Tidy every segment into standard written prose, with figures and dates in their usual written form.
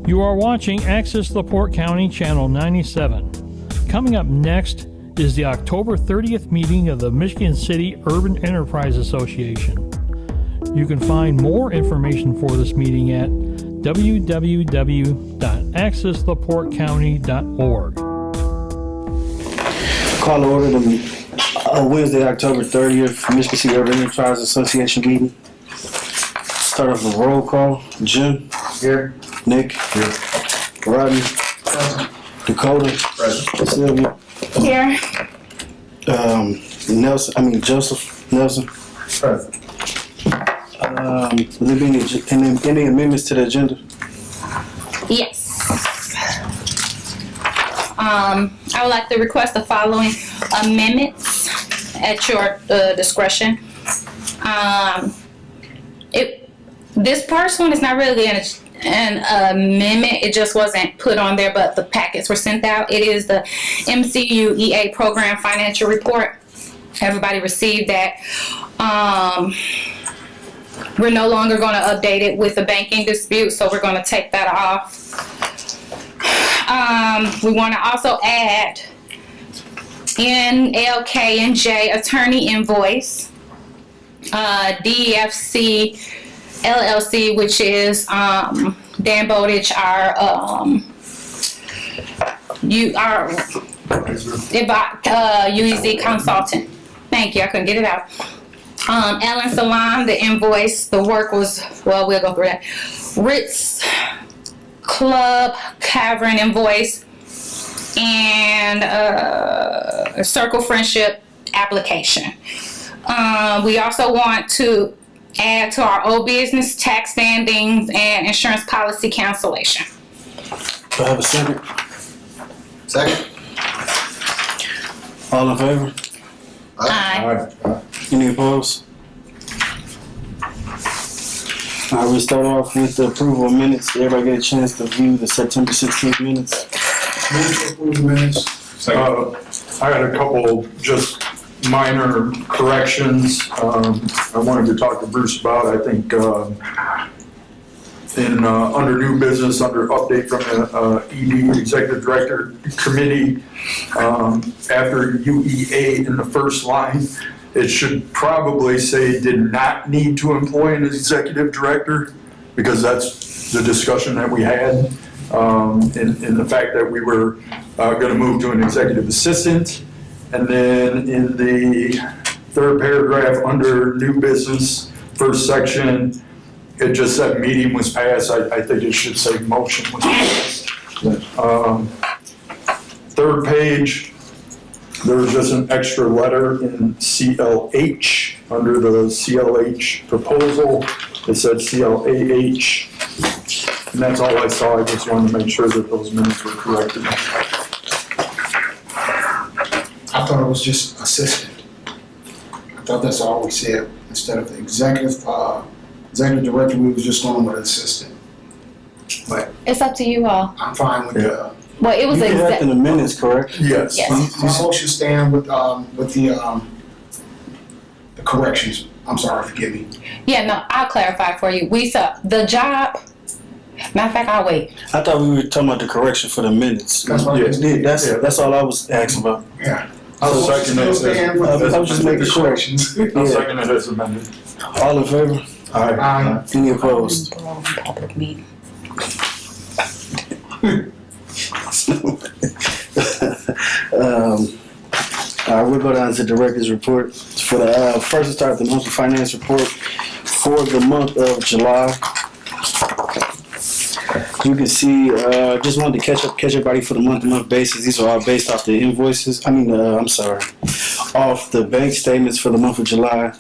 You are watching Access LaPorte County Channel 97. Coming up next is the October 30th meeting of the Michigan City Urban Enterprise Association. You can find more information for this meeting at www.accesslaportecounty.org. Call to order the Wednesday, October 30th, Michigan City Urban Enterprise Association meeting. Start off with a roll call. Jim? Here. Nick? Here. Rodney? Present. Dakota? Present. Sylvia? Here. Joseph Nelson? Present. Will there be any amendments to the agenda? Yes. I would like to request the following amendments at your discretion. This first one is not really an amendment. It just wasn't put on there, but the packets were sent out. It is the MCU EA program financial report. Everybody received that. We're no longer going to update it with the banking dispute, so we're going to take that off. We want to also add NLK&J attorney invoice, DEFC LLC, which is Dan Bowditch, our UEZ consultant. Thank you. I couldn't get it out. Ellen Salam, the invoice, the work was, well, we'll go through that. Ritz Club Cavern invoice, and a Circle Friendship application. We also want to add to our old business tax standings and insurance policy cancellation. Do I have a second? Second. All in favor? Aye. Any opposed? All right, we start off with the approval of minutes. Everybody get a chance to view the September 16th minutes. Minutes. I had a couple just minor corrections I wanted to talk to Bruce about. I think under new business, under update from the ED, Executive Director Committee, after UEA in the first line, it should probably say did not need to employ an executive director, because that's the discussion that we had in the fact that we were going to move to an executive assistant. And then in the third paragraph under new business, first section, it just said meeting was passed. I think it should say motion was passed. Third page, there was just an extra letter in CLH under the CLH proposal. It said CLAH, and that's all I saw. I just wanted to make sure that those minutes were corrected. I thought it was just assistant. I thought that's all we said. Instead of the executive director, we was just going with assistant. But It's up to you all. I'm fine with the. Well, it was You did that in the minutes, correct? Yes. Yes. My motion stand with the corrections. I'm sorry, forgive me. Yeah, no, I'll clarify for you. We saw the job. Matter of fact, I'll wait. I thought we were talking about the correction for the minutes. That's what I just did. That's all I was asking about. Yeah. I'll second it. Stand with I was just making sure. corrections. I'll second it as amended. All in favor? Aye. Any opposed? Public meeting. We'll go down to director's report. For the first, start the monthly finance report for the month of July. You can see, just wanted to catch everybody for the month-to-month basis. These are all based off the invoices. Off the bank statements for the month of July.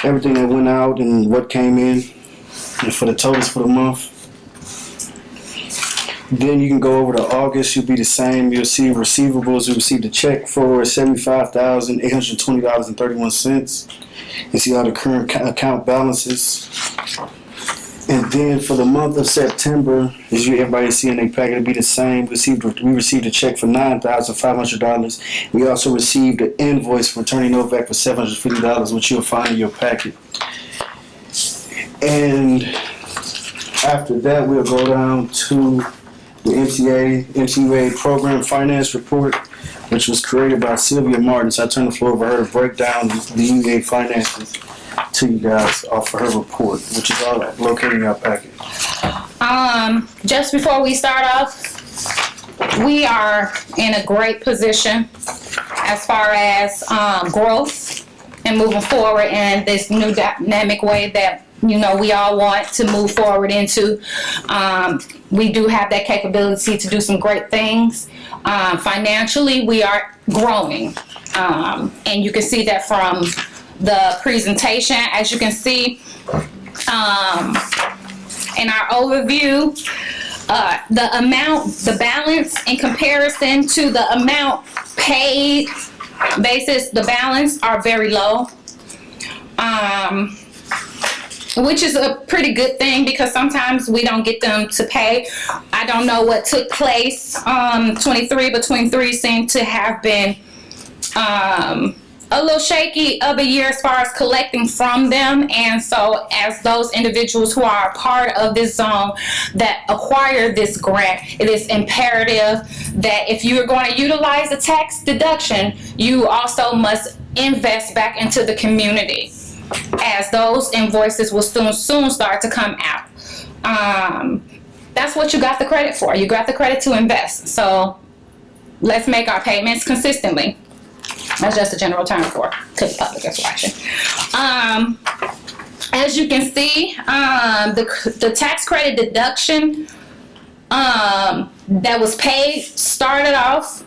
Everything that went out and what came in, and for the totals for the month. Then you can go over to August. You'll be the same. You'll see receivables. You received a check for $75,820.31. You see all the current account balances. And then for the month of September, as everybody see in their packet, it'll be the same. We received a check for $9,500. We also received an invoice from Attorney Novak for $750, which you'll find in your packet. And After that, we'll go down to the MCA Program Finance Report, which was created by Sylvia Martin. So I turn the floor over her to break down the UEA finances to you guys off of her report, which is all located in our packet. Just before we start off, we are in a great position as far as growth and moving forward in this new dynamic way that we all want to move forward into. We do have that capability to do some great things. Financially, we are growing, and you can see that from the presentation. As you can see in our overview, the balance in comparison to the amount paid basis, the balance are very low, which is a pretty good thing because sometimes we don't get them to pay. I don't know what took place. 23 between 3 seemed to have been a little shaky of a year as far as collecting from them, and so as those individuals who are a part of this zone that acquire this grant, it is imperative that if you are going to utilize the tax deduction, you also must invest back into the community, as those invoices will soon start to come out. That's what you got the credit for. You got the credit to invest. So let's make our payments consistently. That's just a general term for to the public that's watching. As you can see, the tax credit deduction that was paid started off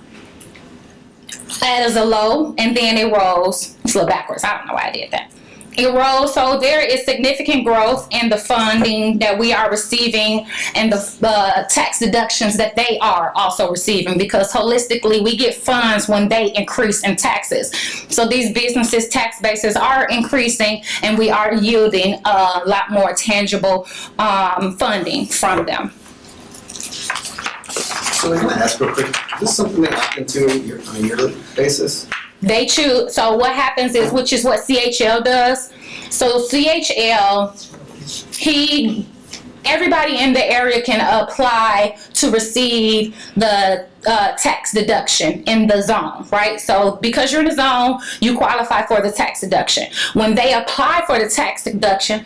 as a low, and then it rose. It's a little backwards. I don't know why I did that. It rose, so there is significant growth in the funding that we are receiving and the tax deductions that they are also receiving, because holistically we get funds when they increase in taxes. So these businesses' tax bases are increasing, and we are yielding a lot more tangible funding from them. So I'm gonna ask real quick, is this something they opt into on a yearly basis? They choose, so what happens is, which is what CHL does. So CHL, everybody in the area can apply to receive the tax deduction in the zone, right? So because you're in the zone, you qualify for the tax deduction. When they apply for the tax deduction,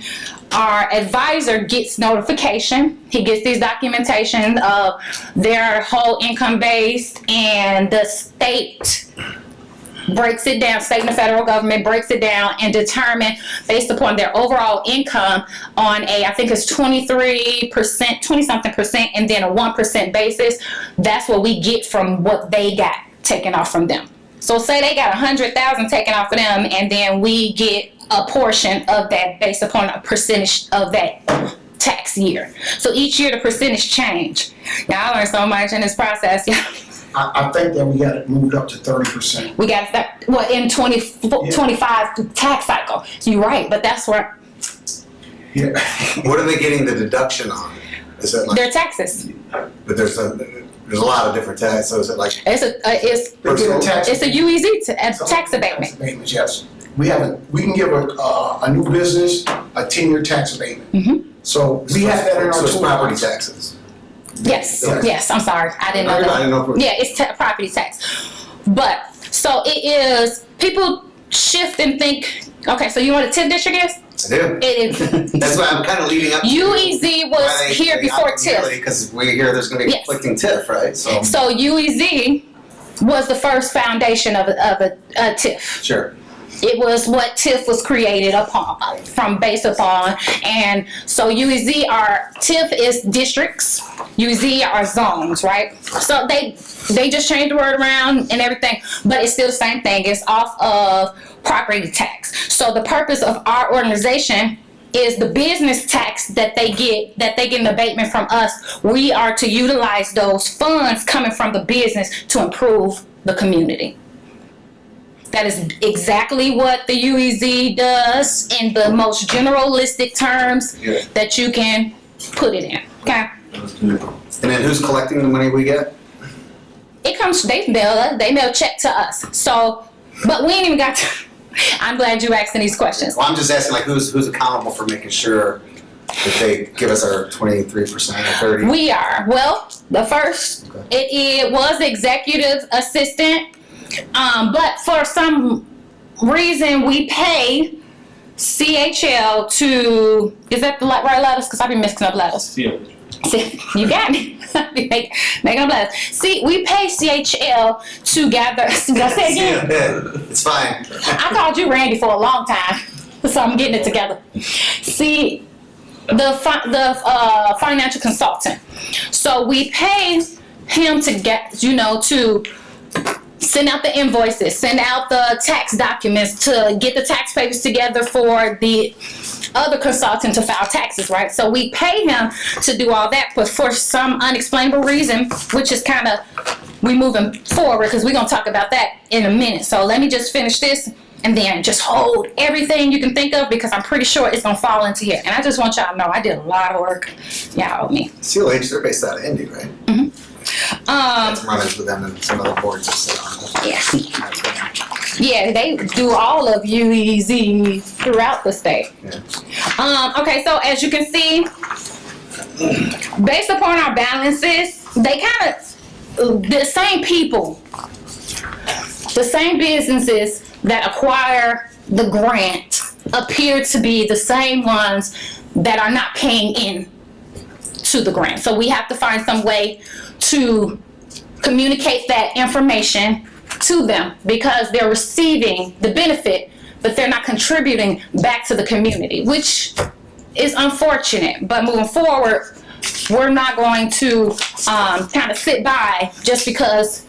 our advisor gets notification. He gets these documentation of their whole income base, and the state breaks it down, state and the federal government breaks it down and determine based upon their overall income on I think it's 23%, 20-something percent, and then a 1% basis. That's what we get from what they got taken off from them. So say they got 100,000 taken off of them, and then we get a portion of that based upon a percentage of that tax year. So each year the percentage change. Y'all learn so much in this process. I think that we got it moved up to 30%. We got that, well, in 25 tax cycle. You're right, but that's where Yeah. What are they getting the deduction on? Is it like, their taxes. but there's a lot of different tax, so is it like? It's a Personal tax. it's a UEZ tax abatement. Tax abatement, yes. We can give a new business a 10-year tax abatement. Mm-hmm. So we have that in our So it's property toolbox. taxes. Yes, Okay. yes. I'm sorry, I didn't know I that. didn't know. Yeah, it's property tax. But so it is. People shift and think. Okay, so you know what a TIF district is? I do. It is. That's why I'm kind of leading up to UEZ was here before TIF. Because we hear there's going to be Yes. conflicting TIF, right? So UEZ was the first foundation of a TIF. Sure. It was what TIF was created based upon, and so TIF is districts, UEZ are zones, right? So they just changed the word around and everything, but it's still the same thing. It's off of property tax. So the purpose of our organization is the business tax that they get an abatement from us. We are to utilize those funds coming from the business to improve the community. That is exactly what the UEZ does in the most generalistic terms that you can put it in. Okay. And then who's collecting the money we get? It comes. They mail check to us. So, but we ain't even got to. I'm glad you asking these questions. Well, I'm just asking, like, who's accountable for making sure If they give us our 23% or 30? We are. Well, the first, Okay. it was executive assistant, but for some reason we pay CHL to, is that the right letters? Because I've been mixing up letters. See, you got me. Making up letters. See, we pay CHL to gather. Did I say it again? It's fine. I called you Randy for a long time, so I'm getting it together. See, the financial consultant. So we pay him to get, to send out the invoices, send out the tax documents, to get the tax papers together for the other consultant to file taxes, right? So we pay him to do all that, but for some unexplainable reason, which is kind of, we moving forward, because we're going to talk about that in a minute. So let me just finish this and then just hold everything you can think of, because I'm pretty sure it's going to fall into here. And I just want y'all to know I did a lot of work. Y'all owe me. CLH, they're based out of Indy, right? Some runners with them and some other boards that sit on it. Yeah, they do all of UEZ throughout the state. Yeah. Okay, so as you can see, based upon our balances, they kind of, the same people, the same businesses that acquire the grant appear to be the same ones that are not paying in to the grant. So we have to find some way to communicate that information to them, because they're receiving the benefit, but they're not contributing back to the community, which is unfortunate. But moving forward, we're not going to kind of sit by just because,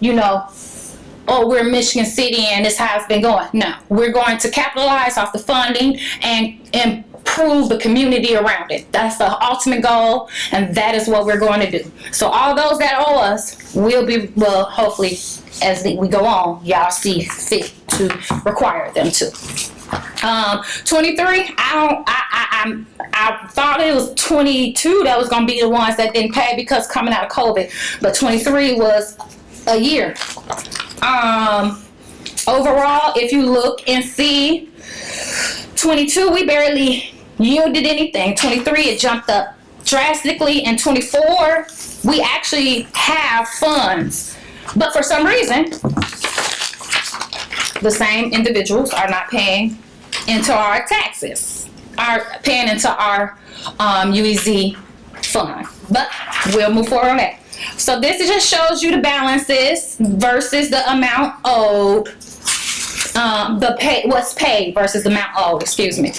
oh, we're Michigan City and this how it's been going. No, we're going to capitalize off the funding and improve the community around it. That's the ultimate goal, and that is what we're going to do. So all those that owe us will hopefully, as we go on, y'all see fit to require them to. 23, I thought it was 22 that was going to be the ones that didn't pay because coming out of COVID, but 23 was a year. Overall, if you look and see, 22, we barely yielded anything. 23, it jumped up drastically. And 24, we actually have funds. But for some reason, the same individuals are not paying into our taxes, are paying into our UEZ fund. But we'll move forward on that. So this just shows you the balances versus the amount owed, what's paid versus the amount owed, excuse me.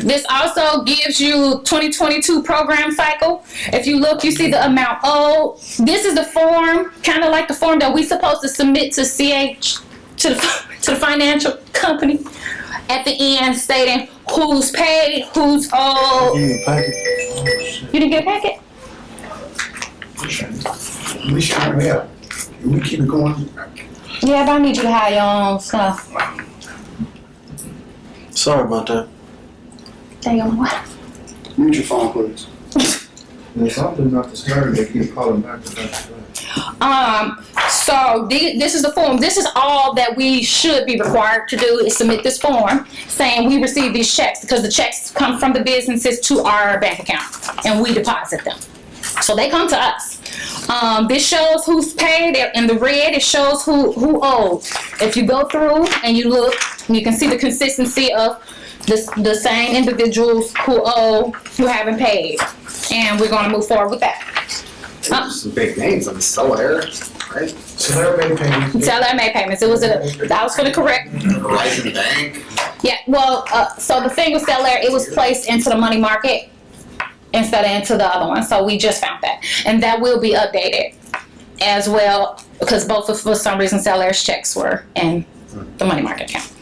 This also gives you 2022 program cycle. If you look, you see the amount owed. This is the form, kind of like the form that we're supposed to submit to to the financial company at the end, stating who's paid, who's owed. You didn't get a packet? We should hurry up. We keep it going. Yeah, but I need you to hire your own stuff. Sorry about that. Damn, what? Mute your phone, please. There's something not to start, they keep calling back to back. So this is the form. This is all that we should be required to do, is submit this form saying we received these checks, because the checks come from the businesses to our bank account and we deposit them. So they come to us. This shows who's paid. In the red, it shows who owed. If you go through and you look, you can see the consistency of the same individuals who owe, who haven't paid. And we're going to move forward with that. There's some big names. I mean, Stellaire, right? So they're made payments. Tell them made payments. That was for the correct. Horizon Bank. Yeah, well, so the thing with Stellaire, it was placed into the money market instead of into the other one. So we just found that. And that will be updated as well, because both of, for some reason, Stellaire's checks were in the money market account.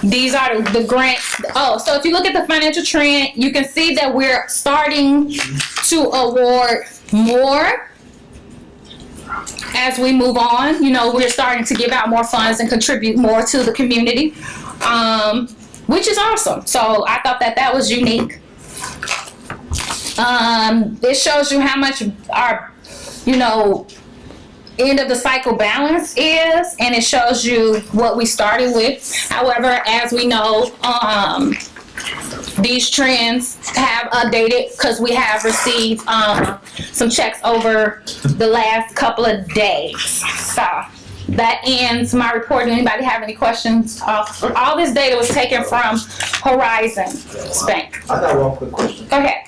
These are the grants. Oh, so if you look at the financial trend, you can see that we're starting to award more as we move on. We're starting to give out more funds and contribute more to the community, which is awesome. So I thought that was unique. It shows you how much our, end of the cycle balance is, and it shows you what we started with. However, as we know, these trends have updated because we have received some checks over the last couple of days. So that ends my report. Anybody have any questions? All this data was taken from Horizon Bank. I got one quick question. Go ahead.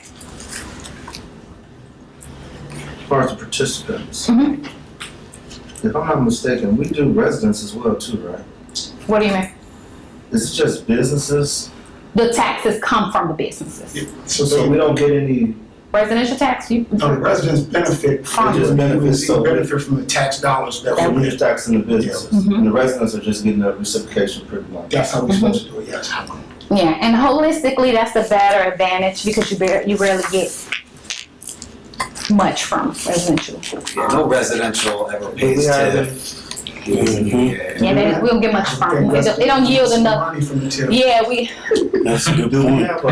As far as the participants, Mhm. if I'm not mistaken, we do residents as well too, right? What do you mean? Is it just businesses? The taxes come from the businesses. So we don't get any, Residential tax, you, No, the residents benefit from, They just benefit, so- benefit from the tax dollars that so we we're just taxing the businesses, Mhm. and the residents are just getting a reciprocation pretty much. That's how we're supposed to do it, yes. yeah, and holistically, that's the better advantage because you rarely get much from residential. Yeah, no residential ever pays We have TIF. Yeah, we don't get much from them. They don't yield enough. Money from the tip. Yeah, we, That's a good Do we point. have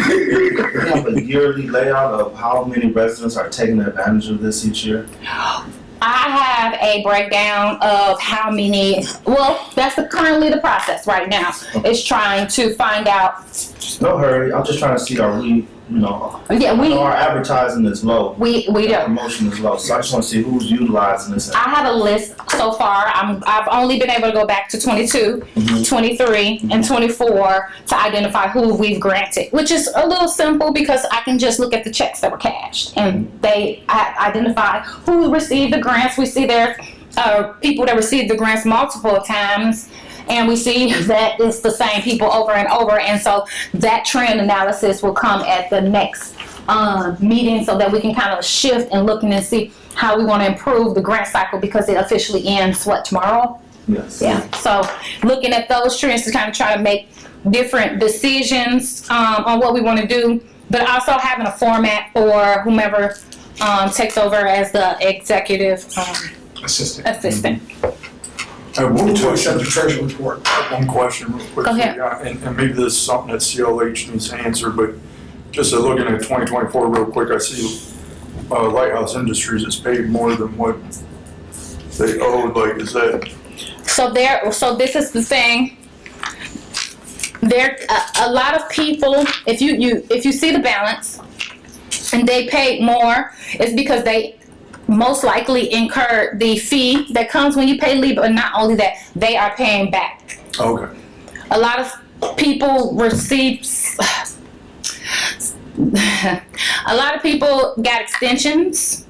we have a yearly layout of how many residents are taking advantage of this each year? I have a breakdown of how many, well, that's currently the process right now. Is trying to find out, No hurry, I'm just trying to see, are we, yeah, I know our advertising is low. we Our do. promotion is low, so I just want to see who's utilizing this. I have a list so far. I've only been able to go back to 22, Mhm. 23, and 24 to identify who we've granted, which is a little simple because I can just look at the checks that were cashed and I identify who received the grants. We see there are people that received the grants multiple times. And we see that it's the same people over and over. And so that trend analysis will come at the next meeting so that we can kind of shift and look and see how we want to improve the grant cycle because it officially ends, tomorrow? Yes. Yeah. So looking at those trends to kind of try to make different decisions on what we want to do, but also having a format for whomever takes over as the executive Assistant. assistant. I have Move one to accept question, the treasury report. one question real quick. Go ahead. Yeah, and maybe this is something that CLH needs to answer, but just looking at 2024 real quick, I see Lighthouse Industries is paid more than what they owed, like, is that? So this is the thing. There, a lot of people, if you see the balance, and they paid more, it's because they most likely incurred the fee that comes when you pay leave, but not only that, they are paying back. Okay. A lot of people receive. A lot of people got extensions,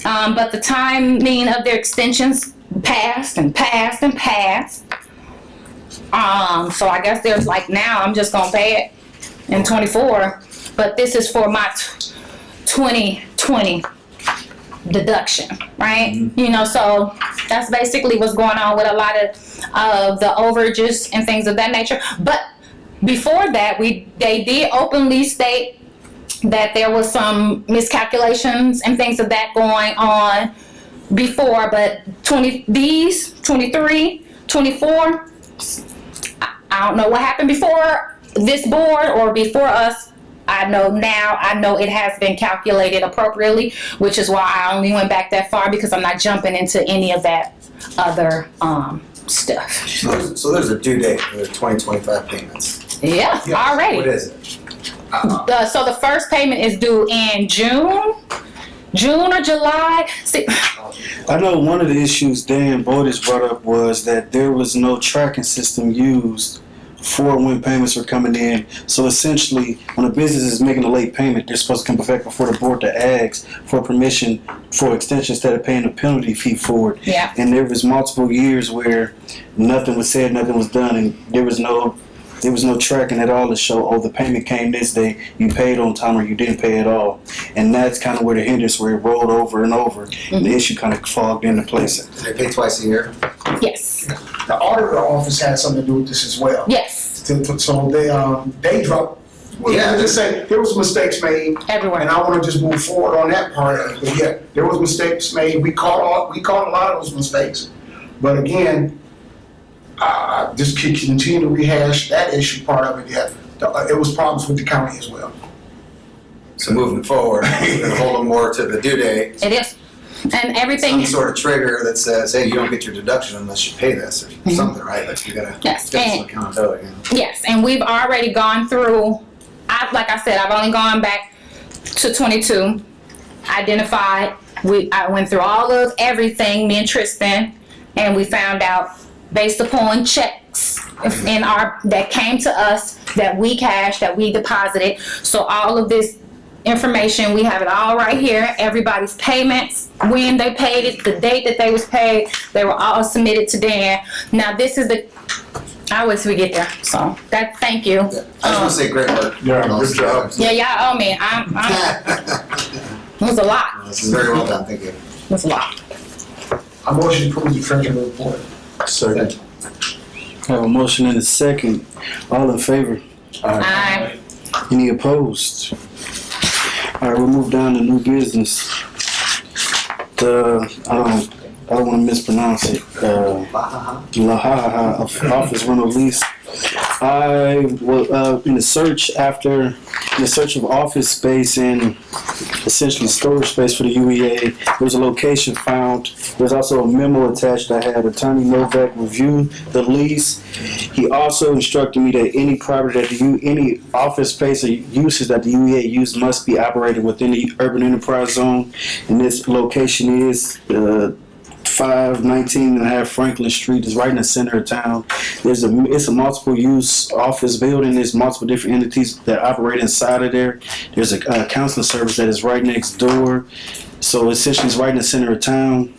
but the timing of their extensions passed and passed and passed. So I guess there's like now I'm just gonna pay it in 24, but this is for my 2020 deduction, right? So that's basically what's going on with a lot of the overages and things of that nature. But before that, they did openly state that there was some miscalculations and things of that going on before, but 23, 24, I don't know what happened before this board or before us. I know it has been calculated appropriately, which is why I only went back that far because I'm not jumping into any of that other stuff. So there's a due date for the 2025 payments. Yeah, already. What is it? So the first payment is due in June or July. See, I know one of the issues Dan Bowditch brought up was that there was no tracking system used for when payments were coming in. So essentially, when a business is making a late payment, they're supposed to come back before the board to ask for permission for extension instead of paying a penalty fee for it. Yeah. And there was multiple years where nothing was said, nothing was done, and there was no tracking at all to show, the payment came this day, you paid on time or you didn't pay at all. And that's kind of where the hindrance, where it rolled over and over. And the issue kind of fogged into place. They pay twice a year? yes, The auditor office had something to do with this as well. yes, So they dropped, Yeah. just say, there was mistakes made, and everywhere. I wanna just move forward on that part of it. But yeah, there was mistakes made, we caught a lot of those mistakes. But again, just continue to rehash that issue part of it, yeah. It was problems with the county as well. So moving forward, we're gonna hold them more to the due date. It is. And everything. Some sort of trigger that says, hey, you don't get your deduction unless you pay this or something, right? Like you gotta Yes, get some and- accountability. Yes, and we've already gone through, like I said, I've only gone back to 22, identified, I went through all of everything, me and Tristan, and we found out based upon checks that came to us, that we cashed, that we deposited. So all of this information, we have it all right here, everybody's payments, when they paid it, the date that they was paid, they were all submitted to Dan. Now this is I always forget there, so thank you. I just wanna say great work. Yeah, good job. Yeah, y'all owe me. It was a lot. This is very well done, thank you. It was a lot. I motion to approve the treasurer report. Second. I have a motion and a second. All in favor? Aye. Any opposed? All right, we'll move down to new business. I don't want to mispronounce it. Lahaha office rental lease. I was in the search of office space and essentially storage space for the UEA. There was a location found. There's also a memo attached. I had Attorney Novak review the lease. He also instructed me that any property that any office space or uses that the UEA use must be operated within the urban enterprise zone. And this location is 519.5 Franklin Street. Is right in the center of town. It's a multiple use office building. There's multiple different entities that operate inside of there. There's a counseling service that is right next door. So essentially, it's right in the center of town.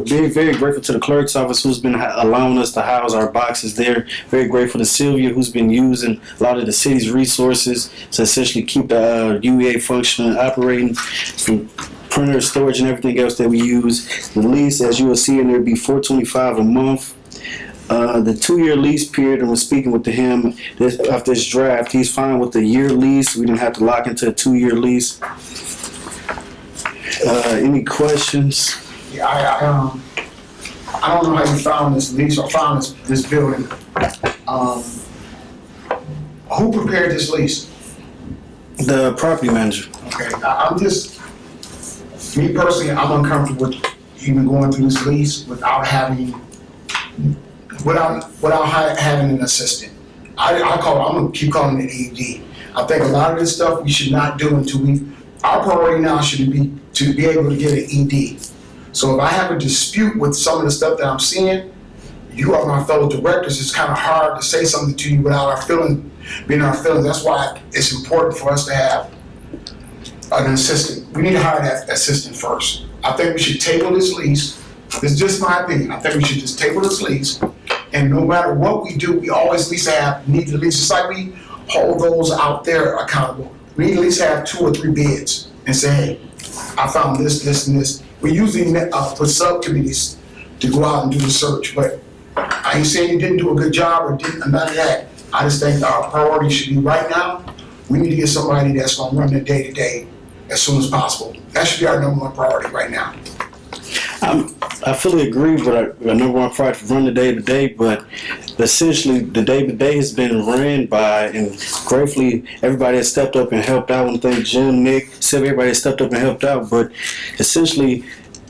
Very, very grateful to the clerk's office who's been allowing us to house our boxes there. Very grateful to Sylvia who's been using a lot of the city's resources to essentially keep the UEA functioning, operating. From printer storage and everything else that we use. The lease, as you will see in there, be $425 a month. The 2-year lease period, and we're speaking with him after this draft, he's fine with the year lease. We didn't have to lock into a 2-year lease. Any questions? Yeah, I don't know how you found this lease or found this building. Who prepared this lease? The property manager. Okay, me personally, I'm uncomfortable with even going through this lease without having an assistant. I'm gonna keep calling it ED. I think a lot of this stuff we should not do until our priority now should be to be able to get an ED. So if I have a dispute with some of the stuff that I'm seeing, you are my fellow directors, it's kind of hard to say something to you without being our feelings. That's why it's important for us to have an assistant. We need to hire that assistant first. I think we should table this lease. This is just my opinion. I think we should just table this lease, and no matter what we do, we always need to lease. It's like we hold those out there accountable. We need to at least have 2 or 3 bids and say, hey, I found this, this, and this. We usually put subcommittees to go out and do the search, but I ain't saying you didn't do a good job or none of that. I just think our priority should be right now, we need to get somebody that's gonna run the day-to-day as soon as possible. That should be our number 1 priority right now. I fully agree with our number 1 priority to run the day-to-day, but essentially the day-to-day has been ran by, and gratefully everybody has stepped up and helped out. I thank Jim, Nick, Sylvia, everybody has stepped up and helped out, but essentially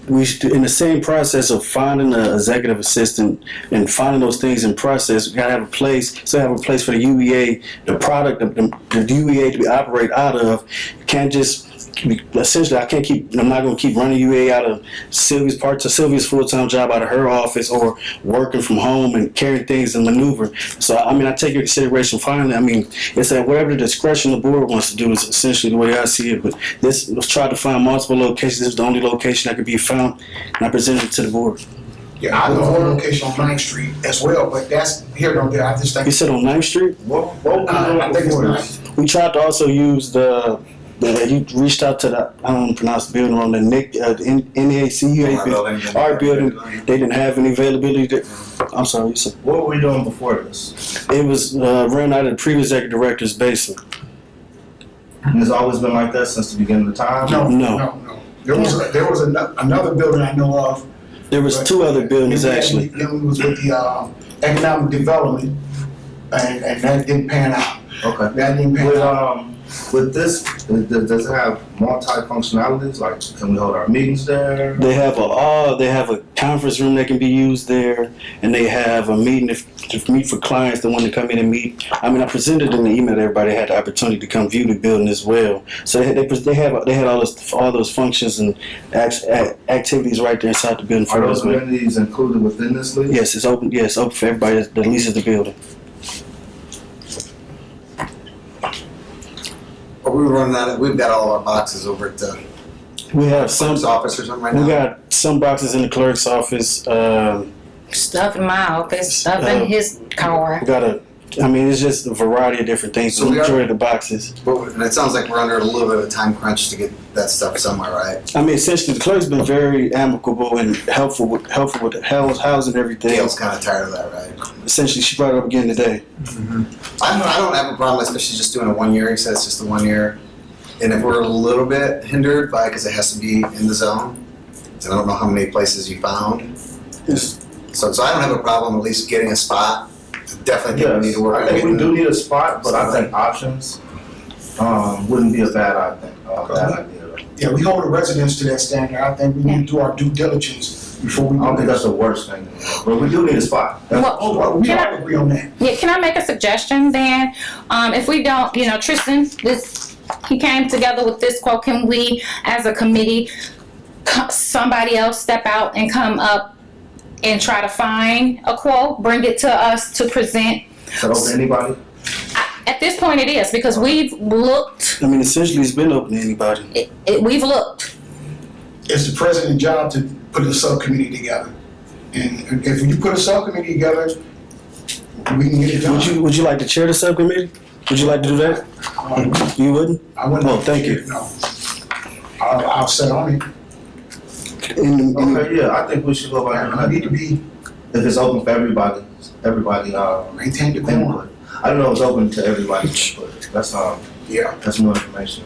we in the same process of finding an executive assistant and finding those things in process, we gotta have a place for the UEA, the product of the UEA to be operated out of. You can't just essentially, I'm not going to keep running UEA out of Sylvia's full-time job out of her office or working from home and carrying things and maneuver. So, I take your consideration finally. It's that whatever the discretion the board wants to do is essentially the way I see it. But let's try to find multiple locations. This is the only location that could be found, and I presented it to the board. Yeah, I know one location on 9th Street as well, but that's here nor there. I just think. You said on 9th Street? I think it's 9th. We tried to also use he reached out to I don't want to pronounce the building wrong, the NACU, our building. They didn't have any availability. I'm sorry, you said. What were we doing before this? It was ran out of the previous executive director's basement. And it's always been like that since the beginning of time? No. There was another building I know of. There was 2 other buildings actually. Then we was with the economic development, and that didn't pan out. Okay. That didn't pan out. With this, does it have multi-functionalities? Like, can we hold our meetings there? They have a conference room that can be used there, and they have a meeting to meet for clients that want to come in and meet. I mean, I presented in the email to everybody had the opportunity to come view the building as well. So they had all those functions and activities right there inside the building for Are us. those amenities included within this lease? Yes, it's open. Yes, open for everybody that leases the building. Are we running out of, we've got all our boxes over at the We have some. clerk's office or something right We now? got some boxes in the clerk's office. Stuff in my office, stuff in his car. We got it's just a variety of different things. So The we are- majority of the boxes. And it sounds like we're under a little bit of a time crunch to get that stuff somewhere, right? I mean, essentially, the clerk's been very amicable and helpful with housing everything. Gail's kind of tired of that, right? Essentially, she brought it up again today. I don't have a problem, especially just doing a 1 year. He said it's just a 1 year. And if we're a little bit hindered by, because it has to be in the zone, and I don't know how many places you found. So I don't have a problem at least getting a spot. Definitely think we need to work I on think we getting do need a spot, but I think options wouldn't be a bad idea. Yeah, we hold the residents to that standard. I think we need to do our due diligence before we I don't do think that's that. the worst thing, but we do need a spot. Well, Oh, we Can I- all agree on that. Yeah, can I make a suggestion then? If we don't, Tristan, he came together with this quote, can we, as a committee, somebody else step out and come up and try to find a quote, bring it to us to present? Is that open to anybody? At this point it is, because we've looked, I mean, essentially, it's been open to anybody. we've looked. It's the president's job to put a subcommittee together. And if you put a subcommittee together, we can get it done. Would you like to chair the subcommittee? Would you like to do that? You wouldn't? I wouldn't. Oh, thank you. No. I'll sit on it. Okay, yeah, I think we should go back I and need to be, if it's open for everybody, maintain the quorum. input. I don't know if it's open to everybody, but Yeah. that's more information.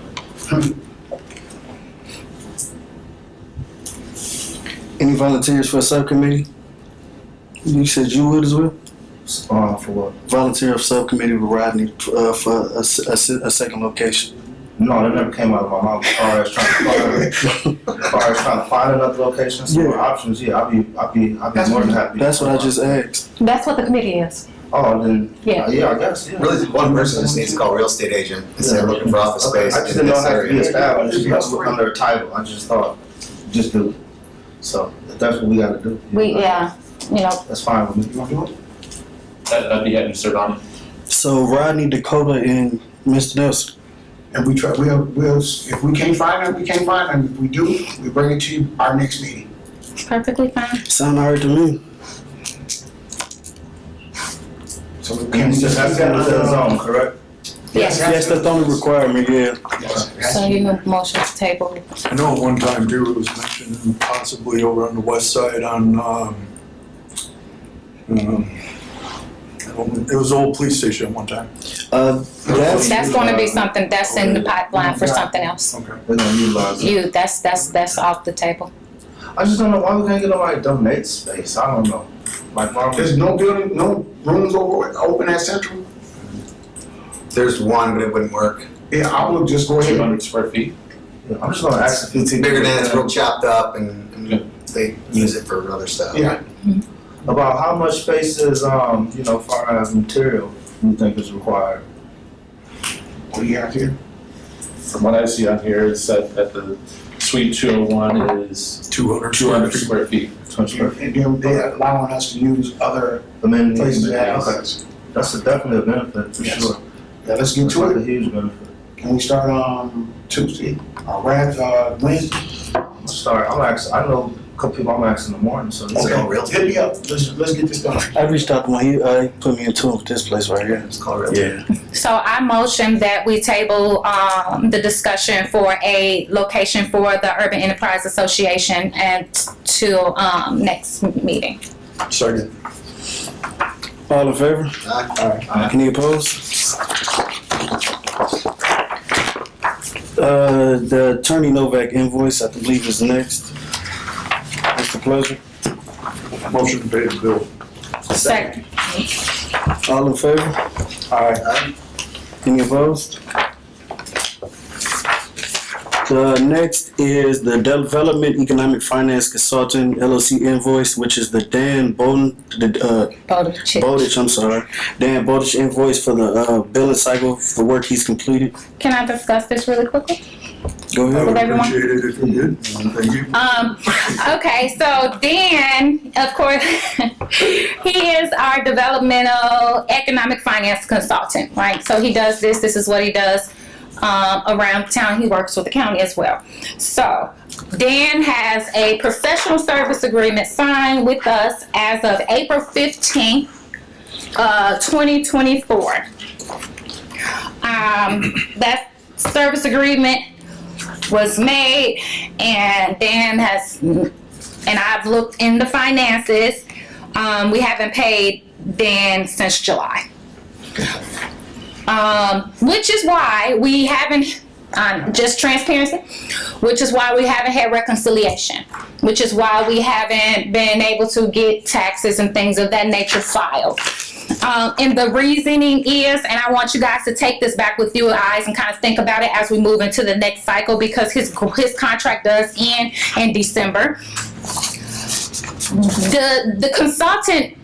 Any volunteers for a subcommittee? You said you would as well? For what? Volunteer of subcommittee with Rodney for a second location. No, that never came out of my mouth. As far as trying to find another location, some more options, yeah, I'll be more than happy. That's what I just asked. That's what the committee is. Oh, then, Yeah. yeah, I guess, yeah. Really, one person just needs to call real estate agent instead of looking for office Okay, space I just in didn't know this it had to be area. established, you have to look under a title, I just thought, just do it. So, if that's what we gotta do. That's That's fine with me. You wanna do it? I'd be happy to serve on it. So Rodney, Dakota, and Mr. Nelson. And we try, we'll, if we can't find them, we can't find them. If we do, we bring it to you our next meeting. Perfectly fine. Sound all right to me? So we And can it's just, that's under the zone, correct? Yes. Yes, that's the only requirement, yeah. So you move motion to table. I know at one time too, it was mentioned possibly over on the west side on, it was the old police station at one time. That's gonna be something that's in the pipeline for something else. Okay. They're gonna utilize it. That's off the table. I just don't know why we can't get nobody to donate space, I don't know. Like, why There's no building, no rooms open at Central. There's one, but it wouldn't work. Yeah, I would just go ahead. 200 square feet. I'm just gonna ask a few It's people. bigger than it's real chopped up and they use it for other stuff. Yeah. About how much space is, far as material you think is required? What do you have here? From what I see on here, it's that the suite 201 is 200 square feet. And then they're allowing us to use other Amenities, places. yeah, okay. That's definitely a benefit, for Yes. sure. Yeah, let's get It's to like a it. huge benefit. Can we start on Tuesday? Wednesday? I know a couple people I'm asking in the morning, so It's it's called real Hit me up. Let's get this done. I reached out to him. He put me in tune with this place right here. It's called real. Yeah. So I motion that we table the discussion for a location for the Urban Enterprise Association until next meeting. Second. All in favor? Aye. Any opposed? The Attorney Novak invoice, I believe, is next. Mr. Pleasure. Motion to pay the bill. Second. All in favor? Aye. Any opposed? The next is the Development Economic Finance Consultant LLC invoice, which is the Dan Bowditch, I'm sorry. Dan Bowditch invoice for the billing cycle for work he's completed. Can I discuss this really quickly? Go I ahead. would everyone? appreciate it if you did. Thank you. Okay, so Dan, of course, he is our developmental economic finance consultant, right? So he does this is what he does around town. He works with the county as well. So Dan has a professional service agreement signed with us as of April 15th, 2024. That service agreement was made, and Dan has, and I've looked in the finances. We haven't paid Dan since July, which is why we haven't, just transparency, which is why we haven't had reconciliation, which is why we haven't been able to get taxes and things of that nature filed. And the reasoning is, and I want you guys to take this back with you guys and kind of think about it as we move into the next cycle, because his contract does end in December. The consultant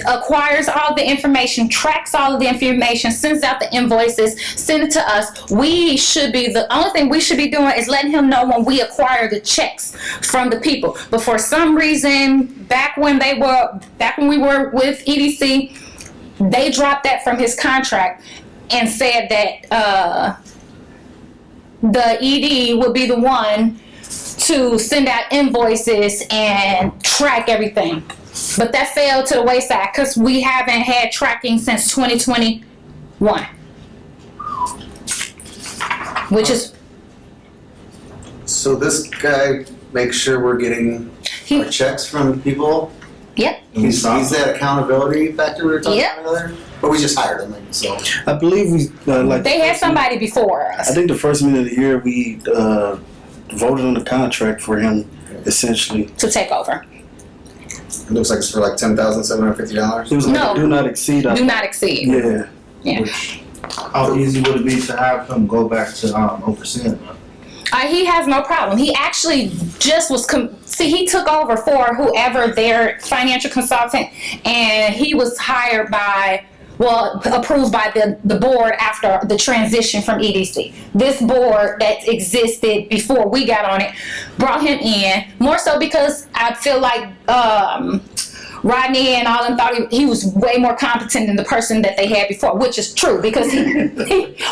acquires all the information, tracks all of the information, sends out the invoices, send it to us. The only thing we should be doing is letting him know when we acquire the checks from the people. But for some reason, back when we were with EDC, they dropped that from his contract and said that the ED would be the one to send out invoices and track everything. But that fell to the wayside because we haven't had tracking since 2021. Which is... So this guy makes sure we're getting our checks from people? Yep. He's that accountability factor we were talking Yep. about earlier? But we just hired him, so. I believe we They had somebody before us. I think the first meeting of the year we voted on the contract for him, essentially. To take over. It looks like it's for like $10,750. It was like No. do not exceed. Do not exceed. Yeah. Yeah. How easy would it be to have him go back to overseeing that? He has no problem. He actually just was, he took over for whoever their financial consultant, and he was hired by, approved by the board after the transition from EDC. This board that existed before we got on it brought him in, more so because I feel like Rodney and all them thought he was way more competent than the person that they had before, which is true because he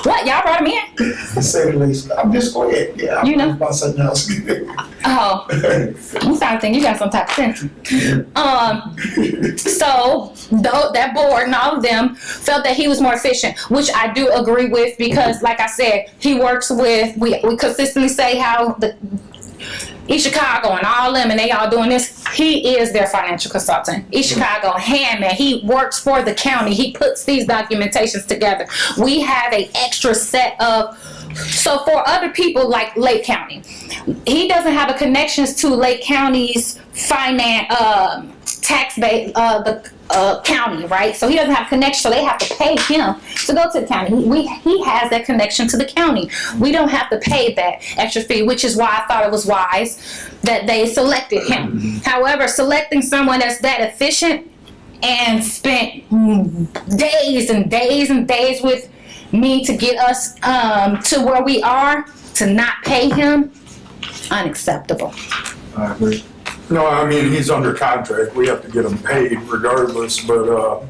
what, y'all brought him in? To say the least. I'm just going ahead. Yeah, You know? I'm about something else. Oh, I'm starting to think you got some type of sense. So that board and all of them felt that he was more efficient, which I do agree with because, like I said, he works with, we consistently say how the East Chicago and all them, and they all doing this. He is their financial consultant. East Chicago, Handman, he works for the county. He puts these documentations together. We have an extra set of, so for other people like Lake County, he doesn't have a connections to Lake County's finance, tax base, the county, right? So he doesn't have connection, so they have to pay him to go to the county. He has that connection to the county. We don't have to pay that extra fee, which is why I thought it was wise that they selected him. However, selecting someone that's that efficient and spent days and days and days with me to get us to where we are, to not pay him, unacceptable. I agree. No, I mean, he's under contract. We have to get him paid regardless, but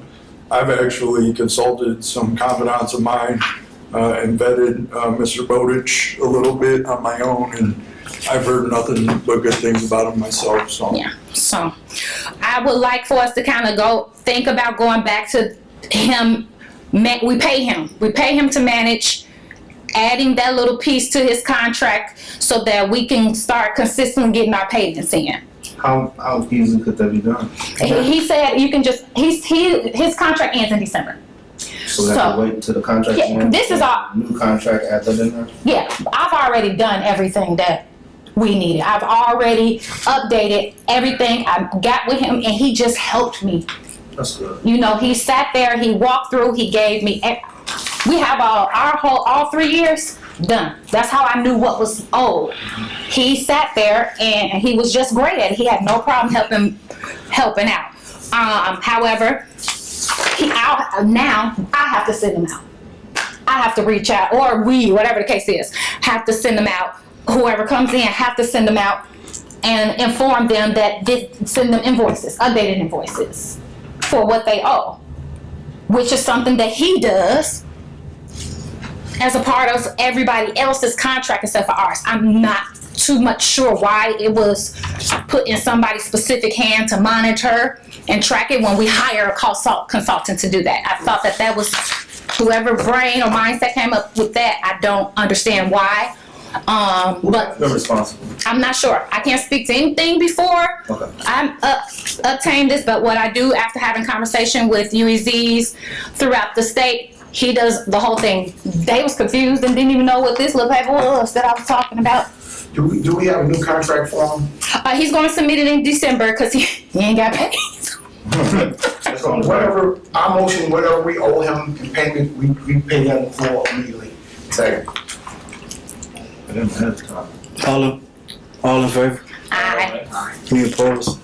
I've actually consulted some confidants of mine and vetted Mr. Bowditch a little bit on my own, and I've heard nothing but good things about him myself, so. Yeah, so I would like for us to kind of think about going back to him. We pay him to manage, adding that little piece to his contract so that we can start consistently getting our payments in. How easy could that be done? He said you can just, his contract ends in December. So they have to wait until the contract Yeah, ends? this is all- New contract, add that in there? Yeah, I've already done everything that we needed. I've already updated everything. I got with him and he just helped me. That's good. You know, he sat there, he walked through, he gave me We have all 3 years done. That's how I knew what was old. He sat there and he was just great at it. He had no problem helping out. However, now I have to send him out. I have to reach out, or we, whatever the case is, have to send them out. Whoever comes in have to send them out and inform them send them invoices, updated invoices for what they owe, which is something that he does as a part of everybody else's contract except for ours. I'm not too much sure why it was put in somebody's specific hand to monitor and track it when we hire a consultant to do that. I thought that was whoever brain or mindset came up with that. I don't understand why. But They're responsible. I'm not sure. I can't speak to anything before Okay. I'm obtained this, but what I do after having conversation with UEZs throughout the state, he does the whole thing. They was confused and didn't even know what this little paper was that I was talking about. Do we have a new contract for him? He's going to submit it in December because he ain't got paid. That's on the Whatever, our motion, whatever we owe him in payment, we pay that in full immediately. Second. I didn't have time. All in favor? Any opposed?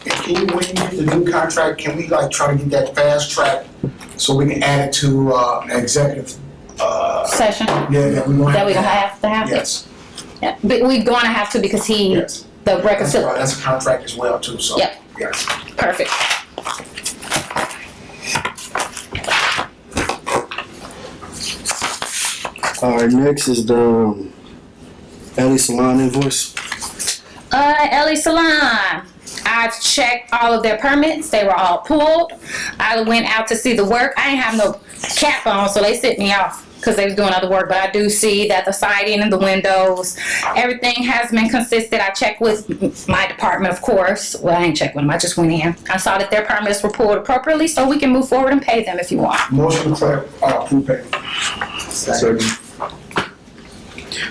And can you, when you get the new contract, can we like try to get that fast track so we can add it to an executive, Session yeah, that we that we gonna have to have. Yes, Yeah, but we're going to have to because he, yes. the That's reconciliation. right, that's a contract as well too, so. Yep. Yes. Perfect. All right, next is the Ellie Salon invoice. Ellie Salon. I've checked all of their permits. They were all pulled. I went out to see the work. I didn't have no cap on, so they sent me off because they was doing other work. But I do see that the siding and the windows, everything has been consistent. I checked with my department, of course. Well, I ain't checked with them. I just went in. I saw that their permits were pulled appropriately, so we can move forward and pay them if you want. Motion to clear, approve payment. Second.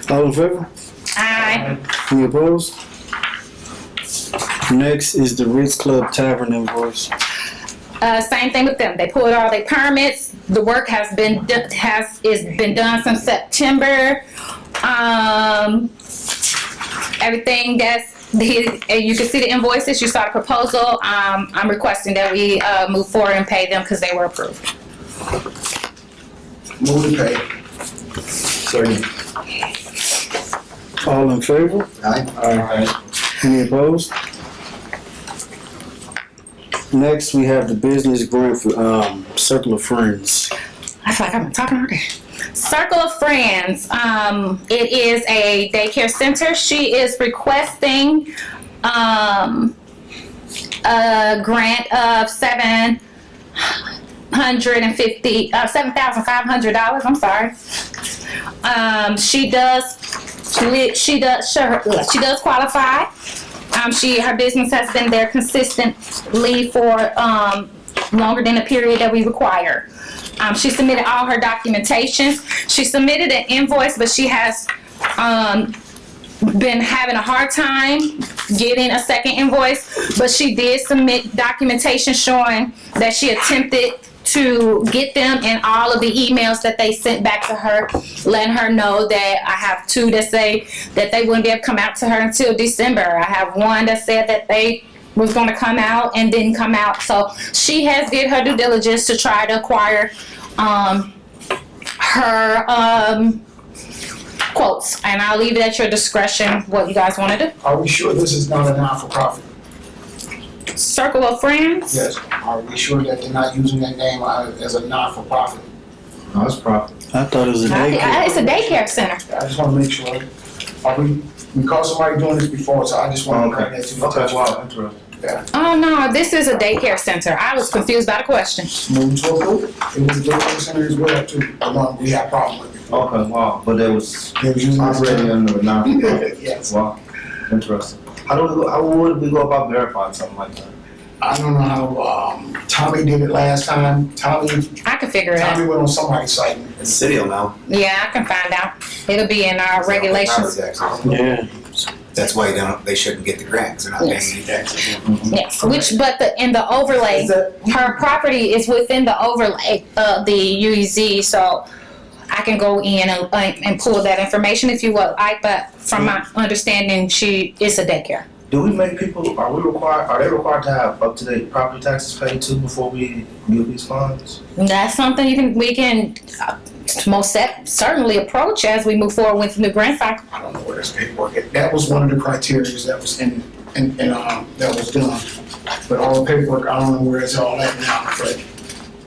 All in favor? Aye. Any opposed? Next is the Ritz Club Tavern invoice. Same thing with them. They pulled all their permits. The work has been done since September. Everything you can see the invoices. You saw the proposal. I'm requesting that we move forward and pay them because they were approved. Move to pay. Second. All in favor? Aye. Any opposed? Next, we have the business grant for Circle of Friends. I feel like I've been talking all day. Circle of Friends. It is a daycare center. She is requesting a grant of $7,500. I'm sorry. She does qualify. Her business has been there consistently for longer than the period that we require. She submitted all her documentations. She submitted an invoice, but she has been having a hard time getting a second invoice. But she did submit documentation showing that she attempted to get them and all of the emails that they sent back to her, letting her know that I have two that say that they wouldn't be able to come out to her until December. I have one that said that they was going to come out and didn't come out. So she has did her due diligence to try to acquire her quotes, and I'll leave it at your discretion what you guys want to do. Are we sure this is not a non-for-profit? Circle of Friends? Yes. Are we sure that they're not using that name as a non-for-profit? No, it's profit. I thought it was a daycare. It's a daycare center. I just want to make sure. We caught somebody doing this before, so I just want to bring that to the Okay, attention. wow, interesting. Oh no, this is a daycare center. I was confused by the question. Move to approve. It was a daycare center as well too, the one we had problem with before. Okay, wow, but they was They was using this operating term. under a non-profit. Yes. Wow, interesting. How would we go about verifying something like that? I don't know how, Tommy did it last time. Tommy I can figure it out. went on somebody's site. The city will know. Yeah, I can find out. It'll be in our regulations. Yeah. That's why they shouldn't get the grant, because they're not paying any taxes. Yes, in the overlay, Is that- her property is within the overlay of the UEZ, so I can go in and pull that information if you would like, but from my understanding, she is a daycare. Do we make people, are they required to have up-to-date property taxes paid too before we give these funds? And that's something we can certainly approach as we move forward with the grant cycle. I don't know where this paperwork is. That was one of the criteria that was that was done. But all the paperwork, I don't know where it's all at now, but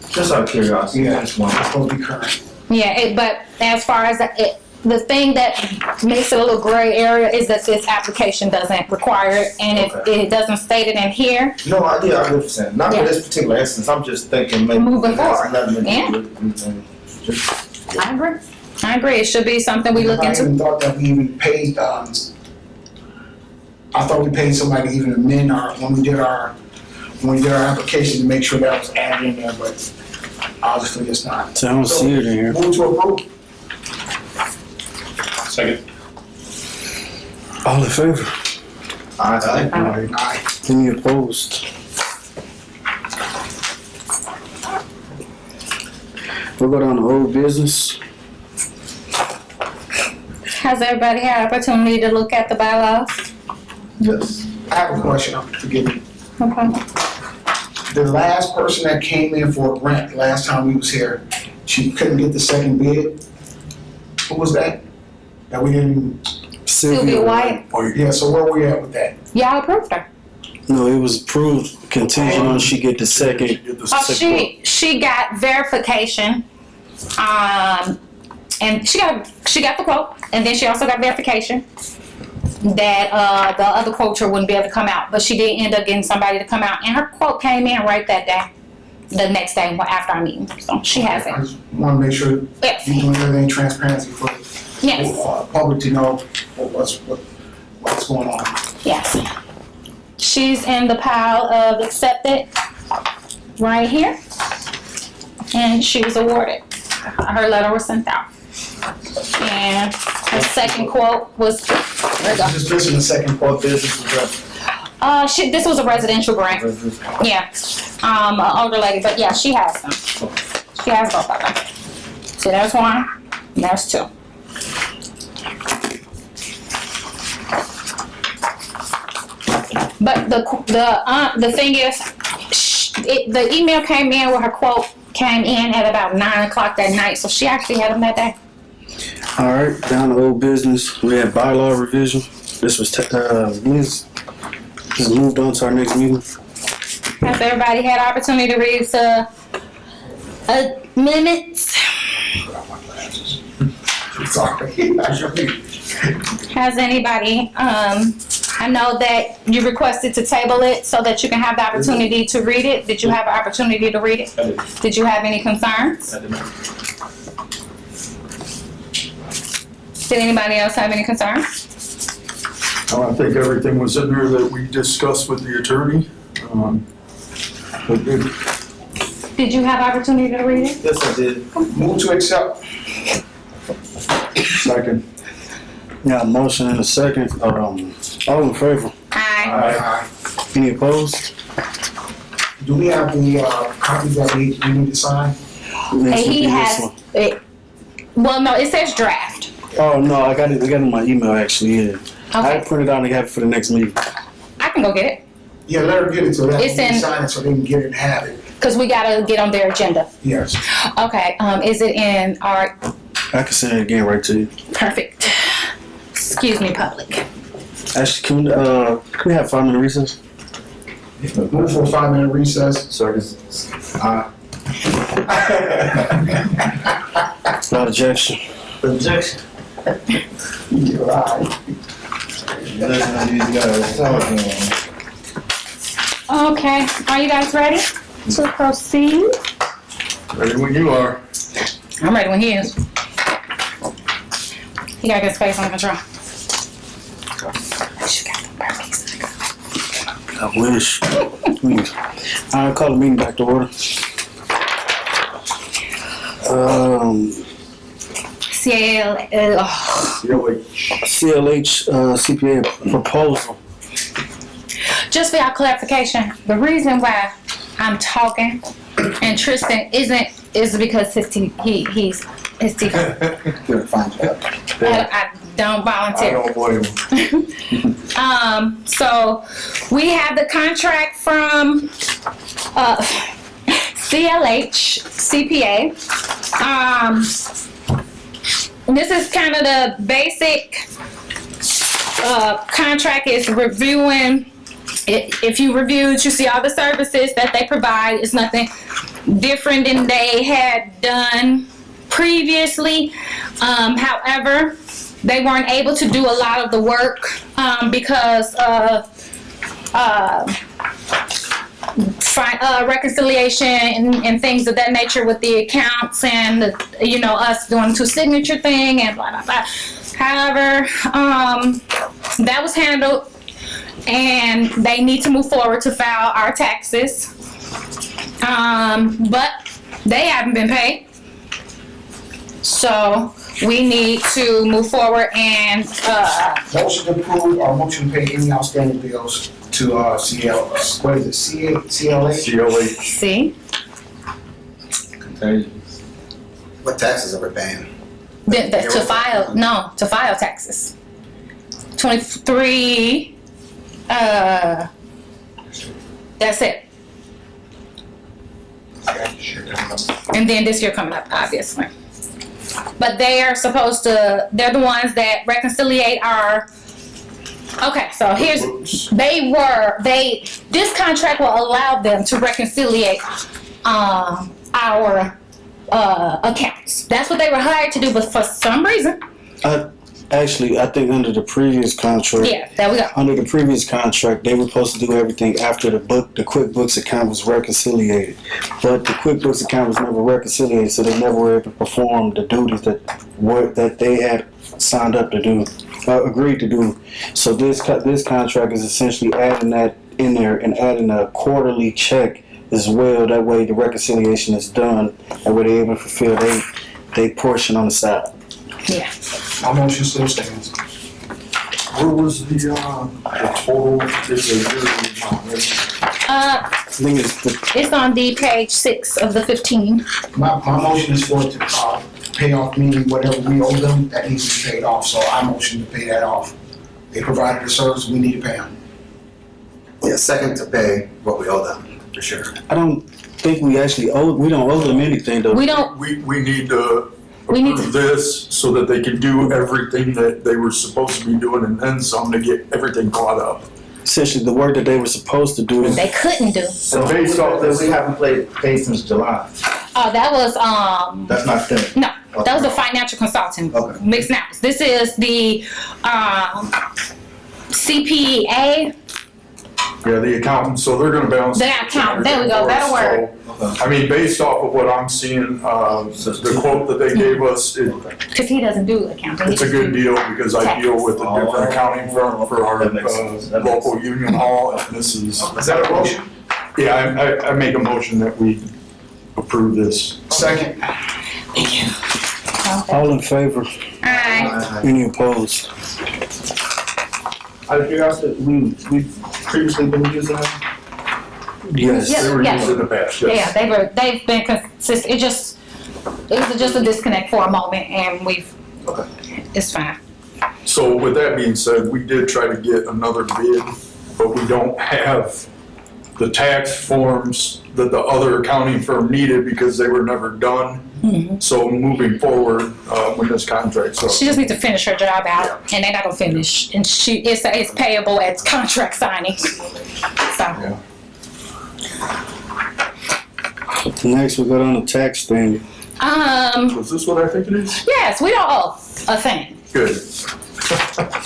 Just out of curiosity, yeah, I it's just want. supposed to be current. Yeah, but as far as the thing that makes it a little gray area is that this application doesn't require it, and if Okay. it doesn't state it in here, No, I get what you're saying. Not Yeah. for this particular instance, I'm just thinking maybe. Moving it has forward. nothing to do Yeah. with anything. Just- I agree. It should be something we look I into. even thought that we even paid, I thought we paid somebody to even amend when we did our application to make sure that was added in there, but obviously it's not. So I don't see it in here. Move to approve. Second. All in favor? Aye. Aye. Any opposed? We'll go down to old business. Has everybody had opportunity to look at the bylaws? Yes. I have a question, forgive me. Okay. The last person that came in for a grant, last time we was here, she couldn't get the second bid. Who was that? That we didn't, Sylvia White, yeah, so where we at with that? y'all approved her. No, it was approved contingent on she get the second. Oh, she got verification, and she got the quote, and then she also got verification that the other quoter wouldn't be able to come out, but she did end up getting somebody to come out, and her quote came in right that day, the next day after our meeting, so she has I it. just wanna make sure Yes, you doing everything transparency for yes, public to know what's going on. yes. She's in the pile of accepted right here, and she was awarded. Her letter was sent out. And her second quote was, there we go. Just missing the second quote. Business was This was a residential grant. Yeah, an older lady, but yeah, she has them. She has both of them. So there's one, and there's two. But the thing is, the email came in where her quote came in at about 9 o'clock that night, so she actually had them that day. All right, down to old business. We had bylaw revision. This was Liz has moved on to our next meeting. Has everybody had opportunity to read the minutes? Sorry. Has anybody, I know that you requested to table it so that you can have the opportunity to read it. Did you have an opportunity to read it? I did. Did you have any concerns? I did not. Did anybody else have any concerns? I think everything was in there that we discussed with the attorney. But Did you have opportunity to read it? Yes, I did. Move to accept. second, Got a motion and a second. All in favor? Aye. Any opposed? Do we have the copies that we need to sign? Next He will be this has one. it. Well, no, it says draft. Oh no, I got it in my email actually. Yeah. I Okay, printed out and have it for the next meeting. I can go get it, Yeah, let her get it so that we It's can in- sign it so they can get it and have it. because we gotta get on their agenda. Yes. Okay, is it in our, I can send it again right to you. perfect. Excuse me, public. Actually, can we have 5-minute recess? Move for a 5-minute recess. second. Without objection. Objection. You're right. Listen to these guys talking. Okay, are you guys ready to proceed? Ready when you are. I'm ready when he is. He gotta get space on control. She got the purpose. I wish. I'll call the meeting back to order. CLH CPA proposal. Just for your clarification, the reason why I'm talking and Tristan isn't is because his teeth. His teeth. I don't volunteer. I don't blame them. So we have the contract from CLH CPA. This is kind of the basic contract. Is reviewing. If you reviewed, you see all the services that they provide. It's nothing different than they had done previously. However, they weren't able to do a lot of the work because of reconciliation and things of that nature with the accounts and us doing the 2 signature thing and blah blah blah. However, that was handled, and they need to move forward to file our taxes. But they haven't been paid, so we need to move forward and Motion to approve or motion to pay any outstanding bills to CLH. CLH. see Contagious. What taxes are we paying? to file taxes. 23. That's it. And then this year coming up, obviously. But they are supposed to, they're the ones that reconciliate our, okay, so this contract will allow them to reconciliate our accounts. That's what they were hired to do, but for some reason, Actually, I think under the previous contract. yeah, there we go. Under the previous contract, they were supposed to do everything after the QuickBooks account was reconciliated. But the QuickBooks account was never reconciliated, so they never were able to perform the duties that they had signed up to do, agreed to do. So this contract is essentially adding that in there and adding a quarterly check as well. That way the reconciliation is done, and we're able to fulfill their portion on the side. Yeah. My motion still stands. What was the total? It's a yearly amount, right? I think It's on the page 6 of the 15. My motion is for it to pay off me whatever we owe them, that needs to be paid off, so I motion to pay that off. They provided the service, we need to pay them. Yeah, second to pay what we owe them, for sure. I don't think we actually we don't owe them anything though. We don't, We need to We need approve this so that they can do everything that they were supposed to be doing and then some to get everything caught up. Essentially, the work that they were supposed to do is they couldn't do. So based off this- we haven't paid since July. That was, That's not finished. no, that was a financial consultant. Okay. Mixed now. This is the, CPA. Yeah, the accountant, so they're gonna balance. The accountant, there we go, better word. So, I mean, based off of what I'm seeing, the quote that they gave us, Because he doesn't do accounting. it's a good deal because I deal with a different accounting firm for our That makes sense. That makes local union hall, and this is, Is that a motion? yeah, I make a motion that we approve this. Second. all in favor. Aye. Any opposed? Out of curiosity, we've previously been using them? Yes. Yeah. They were used in the past, Yeah, yes. they've been consistent. It was just a disconnect for a moment, and it's fine. So with that being said, we did try to get another bid, but we don't have the tax forms that the other accounting firm needed because they were never done. So moving forward, with this contract, so. She just needs to finish her job out, and they're not gonna finish. And it's payable at contract signing. So, Yeah. Next, we go down to tax thing. Was this what I think it is? yes, we don't owe a thing. Good.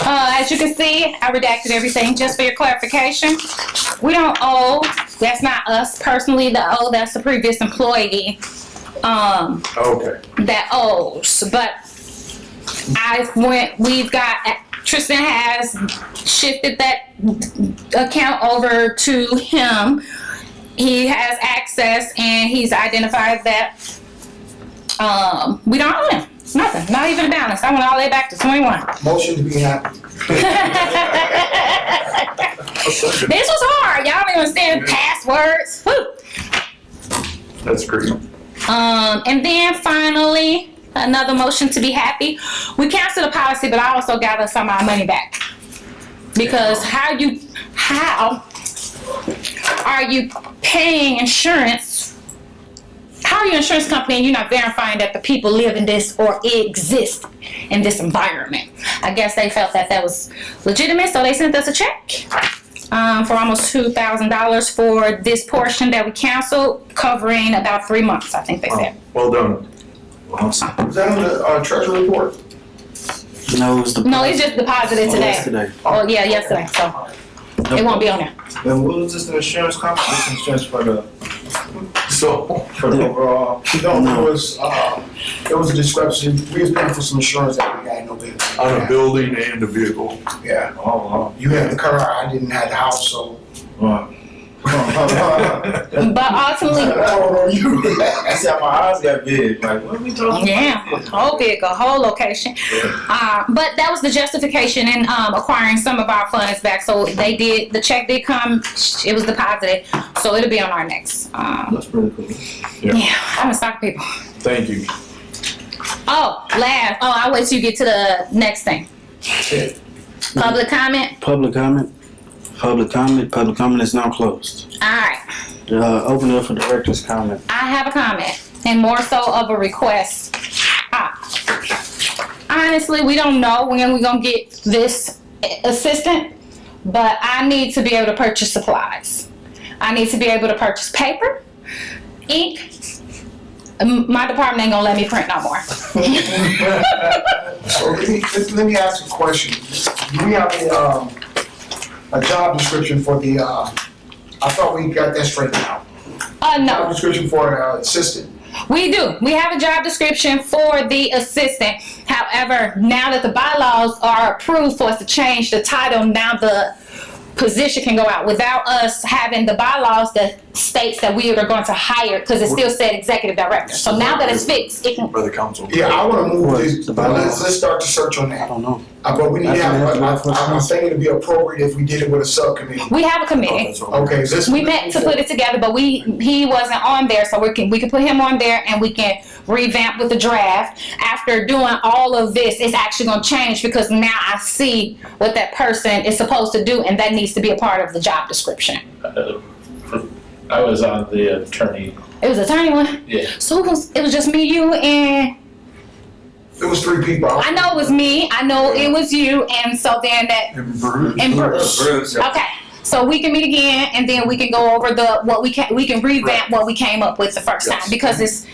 As you can see, I redacted everything just for your clarification. We don't owe. That's not us personally that owe. That's the previous employee Okay. that owes. But Tristan has shifted that account over to him. He has access and he's identified that we don't owe him. Nothing, not even a balance. I went all the way back to 21. Motion to be happy. This was hard. Y'all don't even understand passwords. Woo. That's great. And then finally, another motion to be happy. We canceled the policy, but I also got us some of our money back. Because how are you paying insurance? How are you an insurance company and you're not verifying that the people live in this or exist in this environment? I guess they felt that was legitimate, so they sent us a check for almost $2,000 for this portion that we canceled, covering about 3 months, I think they said. Well done. Was that on the treasury report? No, it's No, it's just deposited today. Yesterday. Oh, yeah, yesterday, so it won't be on there. And what was this, the insurance company? This insurance for the overall? No, it was a discrepancy. We was paying for some insurance that we had no business. On a building and a vehicle. Yeah. Oh, You had the car, I didn't have the house, so. wow. But ultimately, on you. I see how my eyes got big. Like, what are we talking yeah, about? whole vehicle, whole location. But that was the justification in acquiring some of our funds back. So the check did come, it was deposited, so it'll be on our next. That's pretty cool. Yeah, I'm a soccer people. Thank you. I'll wait till you get to the next thing. Public comment? Public comment. Public comment is now closed. All right. Open it up for director's comment. I have a comment, and more so of a request. Honestly, we don't know when we're gonna get this assistant, but I need to be able to purchase supplies. I need to be able to purchase paper, ink. My department ain't gonna let me print no more. So let me ask a question. Do we have a job description for the, I thought we got that straightened out. Job No, description for assistant. we do. We have a job description for the assistant. However, now that the bylaws are approved for us to change the title, now the position can go out without us having the bylaws that states that we are going to hire, because it still said executive director. So now that it's fixed, it can. By the council. Yeah, I wanna move What, this, the bylaws? let's start the search on I that. don't know. But we need to That's have, gonna have to go for I'm thinking it'd be appropriate if we did it with a subcommittee. We have a committee. Okay, is this? We met to put it together, but he wasn't on there, so we can put him on there and we can revamp with the draft. After doing all of this, it's actually gonna change because now I see what that person is supposed to do, and that needs to be a part of the job description. I was on the attorney, It was attorney one, yeah. so it was just me, you, and It was 3 people. I know it was me, I know it was you, and so then that, And Bruce. and Bruce. Okay, so we can meet again, and then we can go over we can revamp what we came up with the first time, because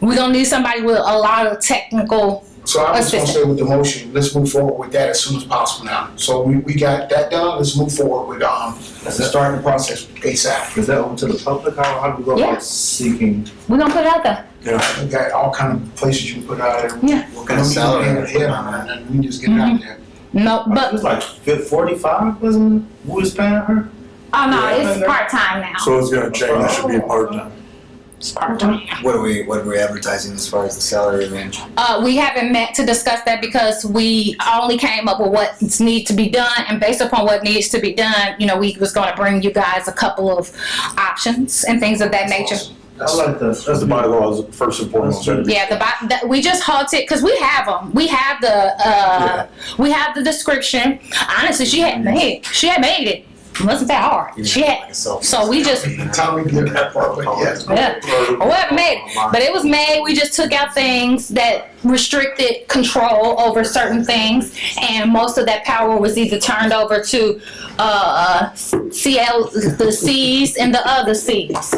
we're gonna need somebody with a lot of technical. So I was gonna say with the motion, let's move forward with that as soon as possible now. So we got that done, let's move forward with, starting the process ASAP. Is that open to the public? How do we go Yeah. about seeking? We're gonna put it out there. We got all kind of places you can put out there. Yeah. What kind of salary ahead on that, and we just get it out there. No, It but was like 45, wasn't it? Who was paying her? oh no, Yeah, it's part-time now. So it's gonna change, it should be a part-time. It's part-time. What are we advertising as far as the salary range? We haven't met to discuss that because we only came up with what needs to be done, and based upon what needs to be done, we was gonna bring you guys a couple of options and things of that nature. I like that. That's the bylaws, first and foremost. Yeah, we just halted because we have them. We have the description. Honestly, she had made it. It wasn't that hard. She had, so we just Time we get that part, but yes. yeah. Or whatever made it. But it was made, we just took out things that restricted control over certain things, and most of that power was either turned over to the C's and the other C's.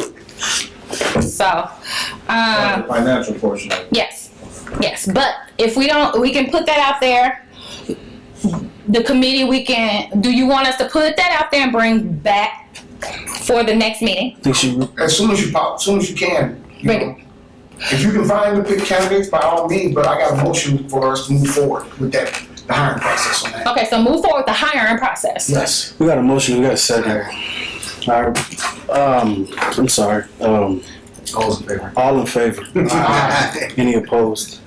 So, The financial portion of it. yes, but if we don't, we can put that out there. The committee, do you want us to put that out there and bring back for the next meeting? Think she As soon as you can. Bring it. If you can find the pick candidates, by all means, but I got a motion for us to move forward with that, the hiring process on that. Okay, so move forward with the hiring process. Yes. we got a motion, we got a second. All right. I'm sorry. All in favor? All in favor? Aye. Any opposed?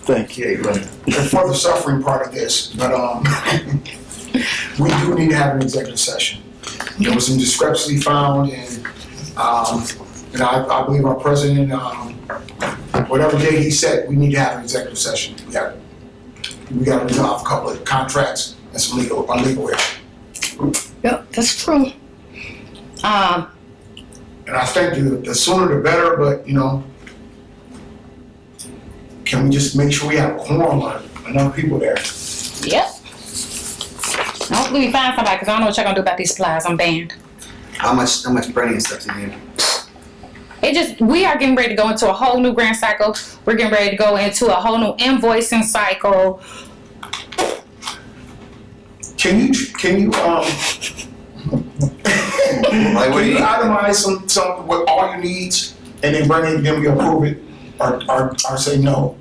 Thank you. Yeah, go ahead. the further suffering part of this, but we do need to have an executive session. There was some discrepancy found, and I believe our president, whatever day he said, we need to have an executive session. We got to resolve a couple of contracts and some legal issues. Yep, that's true. And I think the sooner the better, but can we just make sure we have a quorum on enough people there? Yep. Hopefully we find somebody, because I don't know what y'all gonna do about these supplies. I'm banned. How much printing and stuff do you need? We are getting ready to go into a whole new grant cycle. We're getting ready to go into a whole new invoicing cycle. Can you Like, what do you need? itemize some what all your needs and then bring it, then we approve it or say no?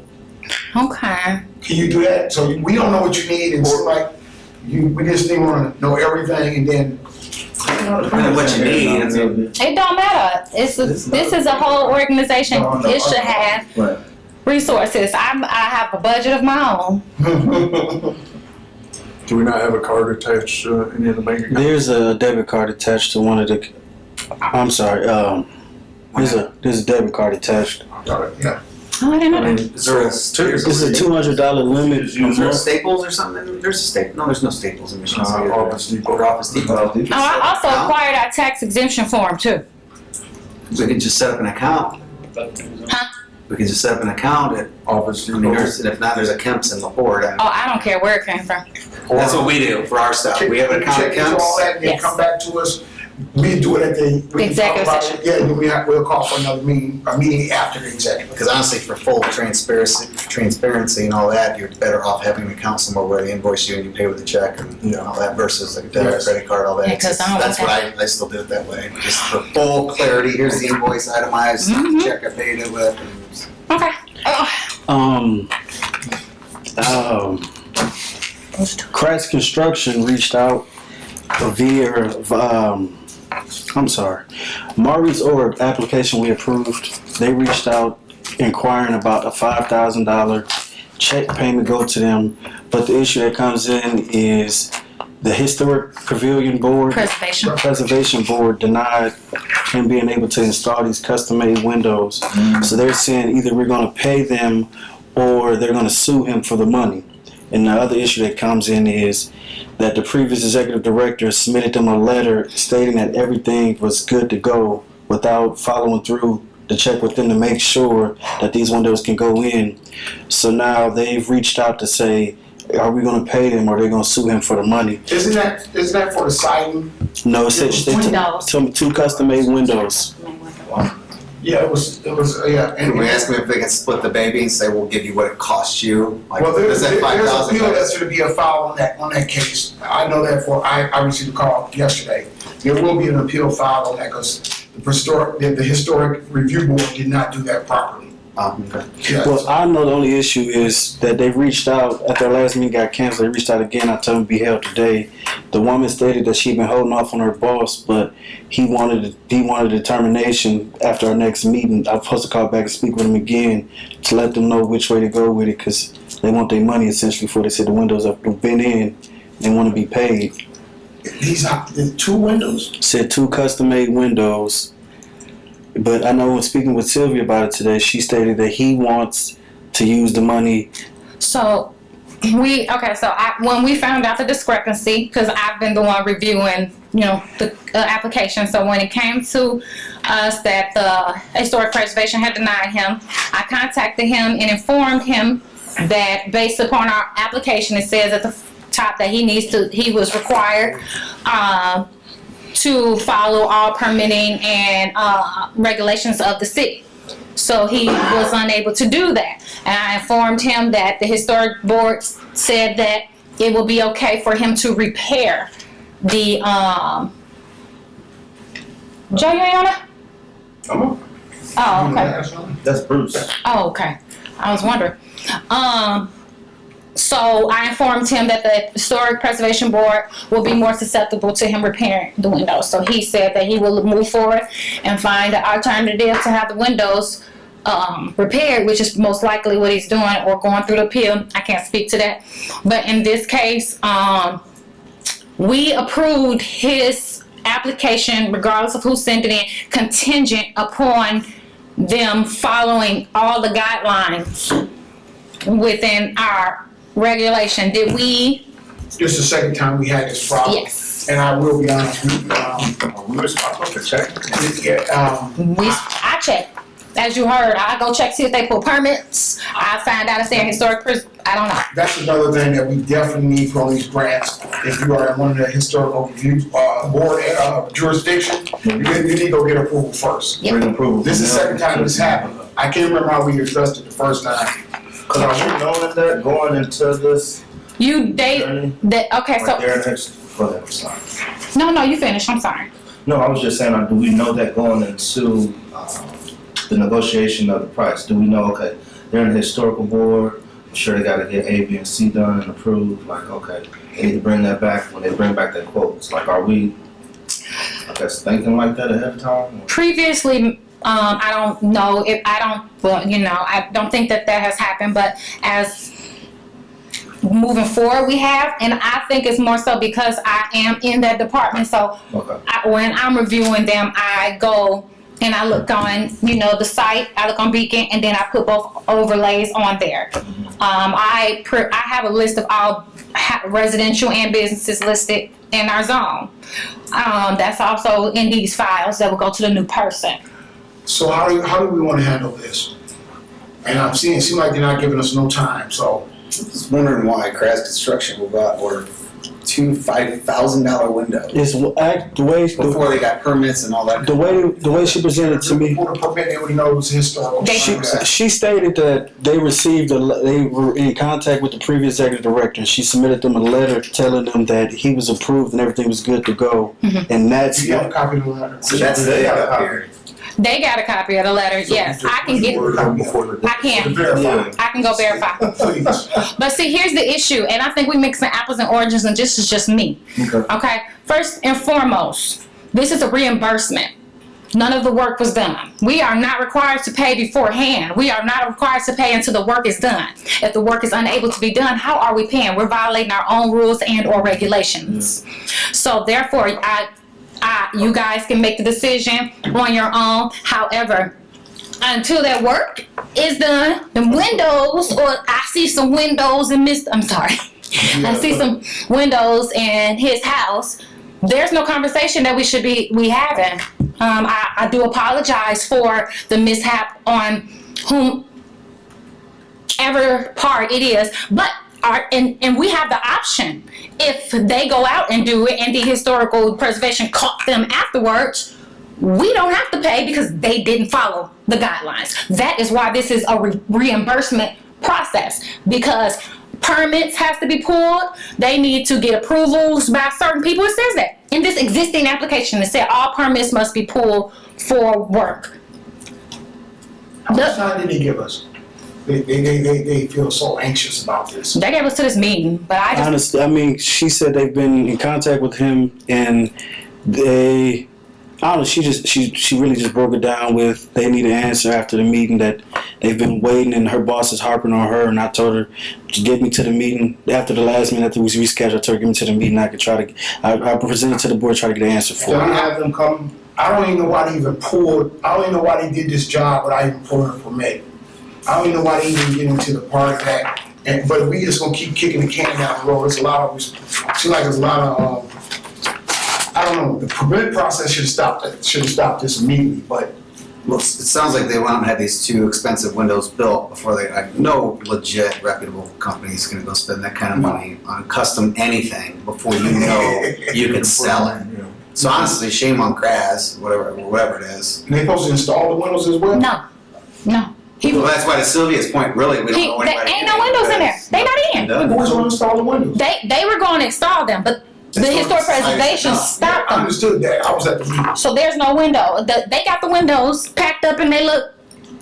Okay. Can you do that? So we don't know what you need and it's like we just didn't want to know everything and then. Depending what you need. It don't matter. This is a whole organization. It should have resources. I have a budget of my own. Do we not have a card attached to any of the bank accounts? There's a debit card attached to one of the. I'm sorry. There's a debit card attached. Yeah. Oh, I didn't know that. Is there a It's a $200 limit. Is there a Staples or something? There's a Staple. No, there's no Staples in Michigan City. Office Depot. Or Office Depot. Oh, I also acquired our tax exemption form too. We could just set up an account. Huh? We could just set up an account at Office I mean, Depot. and if not, there's a Kemp's in LaPorte. Oh, I don't care where it came from. That's what we do for our stuff. We have an account at Check into all Kemp's. that and then Yes. come back to us. We do it at we can talk Executive about session. it. Yeah, and then we'll call for another meeting, a meeting after the executive. Because honestly, for full transparency and all that, you're better off having an account somewhere where they invoice you and you pay with a check and all that versus like a debit, Yes. credit card, all that. Yeah, 'cause I don't That's want what I still do it that way. Just for full clarity, here's the invoice itemized, check I paid it with. Okay. Oh. Kratz Construction reached out via, Maurice Orb application we approved. They reached out inquiring about a $5,000 check payment go to them. But the issue that comes in is the Historic Pavilion Board, Preservation Board denied him being able to install these custom-made windows. So they're saying either we're gonna pay them or they're gonna sue him for the money. And the other issue that comes in is that the previous executive director submitted them a letter stating that everything was good to go without following through to check with them to make sure that these windows can go in. So now they've reached out to say, are we going to pay them or are they going to sue him for the money? Isn't that for the siding? No, it said Windows. two custom-made windows. Yeah, it was, yeah. Can we ask them if they can split the baby and say, we'll give you what it costs you? Like, Well, is that there's a $5,000? appeal that's gonna be a file on that case. I know that I received a call yesterday. There will be an appeal filed on that because the historic review board did not do that properly. Okay. Yeah. Well, I know the only issue is that they reached out at their last meeting got canceled. They reached out again. I told them to be held today. The woman stated that she'd been holding off on her boss, but he wanted a determination after our next meeting. I'm supposed to call back and speak with him again to let them know which way to go with it because they want their money essentially before they said the windows have been in. They want to be paid. These are the two windows. Said two custom-made windows. But I know when speaking with Sylvia about it today, she stated that he wants to use the money. So when we found out the discrepancy, because I've been the one reviewing, the application. So when it came to us that the Historic Preservation had denied him, I contacted him and informed him that based upon our application, it says at the top that he was required to follow all permitting and regulations of the city. So he was unable to do that. And I informed him that the historic board said that it will be okay for him to repair the, Joe, you ain't on it? Oh, okay. That's Bruce. Oh, okay. I was wondering. So I informed him that the Historic Preservation Board will be more susceptible to him repairing the windows. So he said that he will move forward and find an alternative to have the windows repaired, which is most likely what he's doing, or going through the appeal. I can't speak to that. But in this case, we approved his application, regardless of who sent it in, contingent upon them following all the guidelines within our regulation. Did we? This is the second time we had this problem. Yes. And I will be honest with you, We were supposed to check. I checked. As you heard, I go check, see if they pull permits. I find out if they're historic, I don't know. That's another thing that we definitely need for all these grants. If you are in one of the historical review, board, jurisdiction, you need to go get approval first. Yep. Bring approval. This is the second time this happened. I can't remember how we addressed it the first time. Cause are we knowing that going into this Okay, right so, there next? Go ahead, I'm sorry. no, you finished, I'm sorry. No, I was just saying, do we know that going into the negotiation of the price? Do we know, okay, they're in the historical board, I'm sure they gotta get A, B, and C done and approved, like, okay, they need to bring that back when they bring back their quotes. Like, are we, I guess, thinking like that ahead of time? Previously, I don't know if, I don't think that has happened, but as moving forward we have, and I think it's more so because I am in that department, so Okay. when I'm reviewing them, I go and I look on, the site, I look on Beacon, and then I put both overlays on there. I have a list of all residential and businesses listed in our zone. That's also in these files that will go to the new person. So how do we want to handle this? And it seems like they're not giving us no time, so. Just wondering why Kraz Construction will go out and order two $5,000 windows It's the way before they got permits and all that. the way she presented to me. Before the permit, they already know it was historical. She stated that they were in contact with the previous executive director, and she submitted them a letter telling them that he was approved and everything was good to go. And that's Do you have a copy of the letter? So that's the up here. They got a copy of the letter, yes, I can get, I can go verify. Please. But see, here's the issue, and I think we mixing apples and oranges, and this is just me. Okay, first and foremost, this is a reimbursement. None of the work was done. We are not required to pay beforehand. We are not required to pay until the work is done. If the work is unable to be done, how are we paying? We're violating our own rules and or regulations. So therefore, you guys can make the decision on your own. However, until that work is done, the windows, or I see some windows in I see some windows in his house. There's no conversation that we should be having. I do apologize for the mishap on whomever part it is, but and we have the option. If they go out and do it and the historical preservation caught them afterwards, we don't have to pay because they didn't follow the guidelines. That is why this is a reimbursement process, because permits have to be pulled. They need to get approvals by certain people. It says that in this existing application. It said all permits must be pulled for work. How much time did they give us? They feel so anxious about this. They gave us to this meeting, but I just... Honestly, I mean, she said they've been in contact with him, and I don't know, she really just broke it down with they need an answer after the meeting, that they've been waiting and her boss is harping on her, and I told her to get me to the meeting after the last meeting, after we rescheduled. I told her get me to the meeting, I presented to the board, try to get an answer for Can we her. have them come? I don't even know why they did this job without even pulling a permit. I don't even know why they even get into the part of that. But we just gonna keep kicking the can down the road. There's a lot of, seems like there's a lot of, I don't know, the permit process should have stopped this immediately, but. Well, it sounds like they went out and had these two expensive windows built before no legit reputable company is gonna go spend that kind of money on custom anything before you know you can sell it. So honestly, shame on Kraz, whatever it is. And they supposed to install the windows as well? No. Well, that's why to Sylvia's point, really, we don't know anybody. Ain't no windows in there. They not in. Who's gonna install the windows? They were going to install them, but the historic preservation stopped I them. understood that. I was at the meeting. So there's no window. They got the windows packed up and they look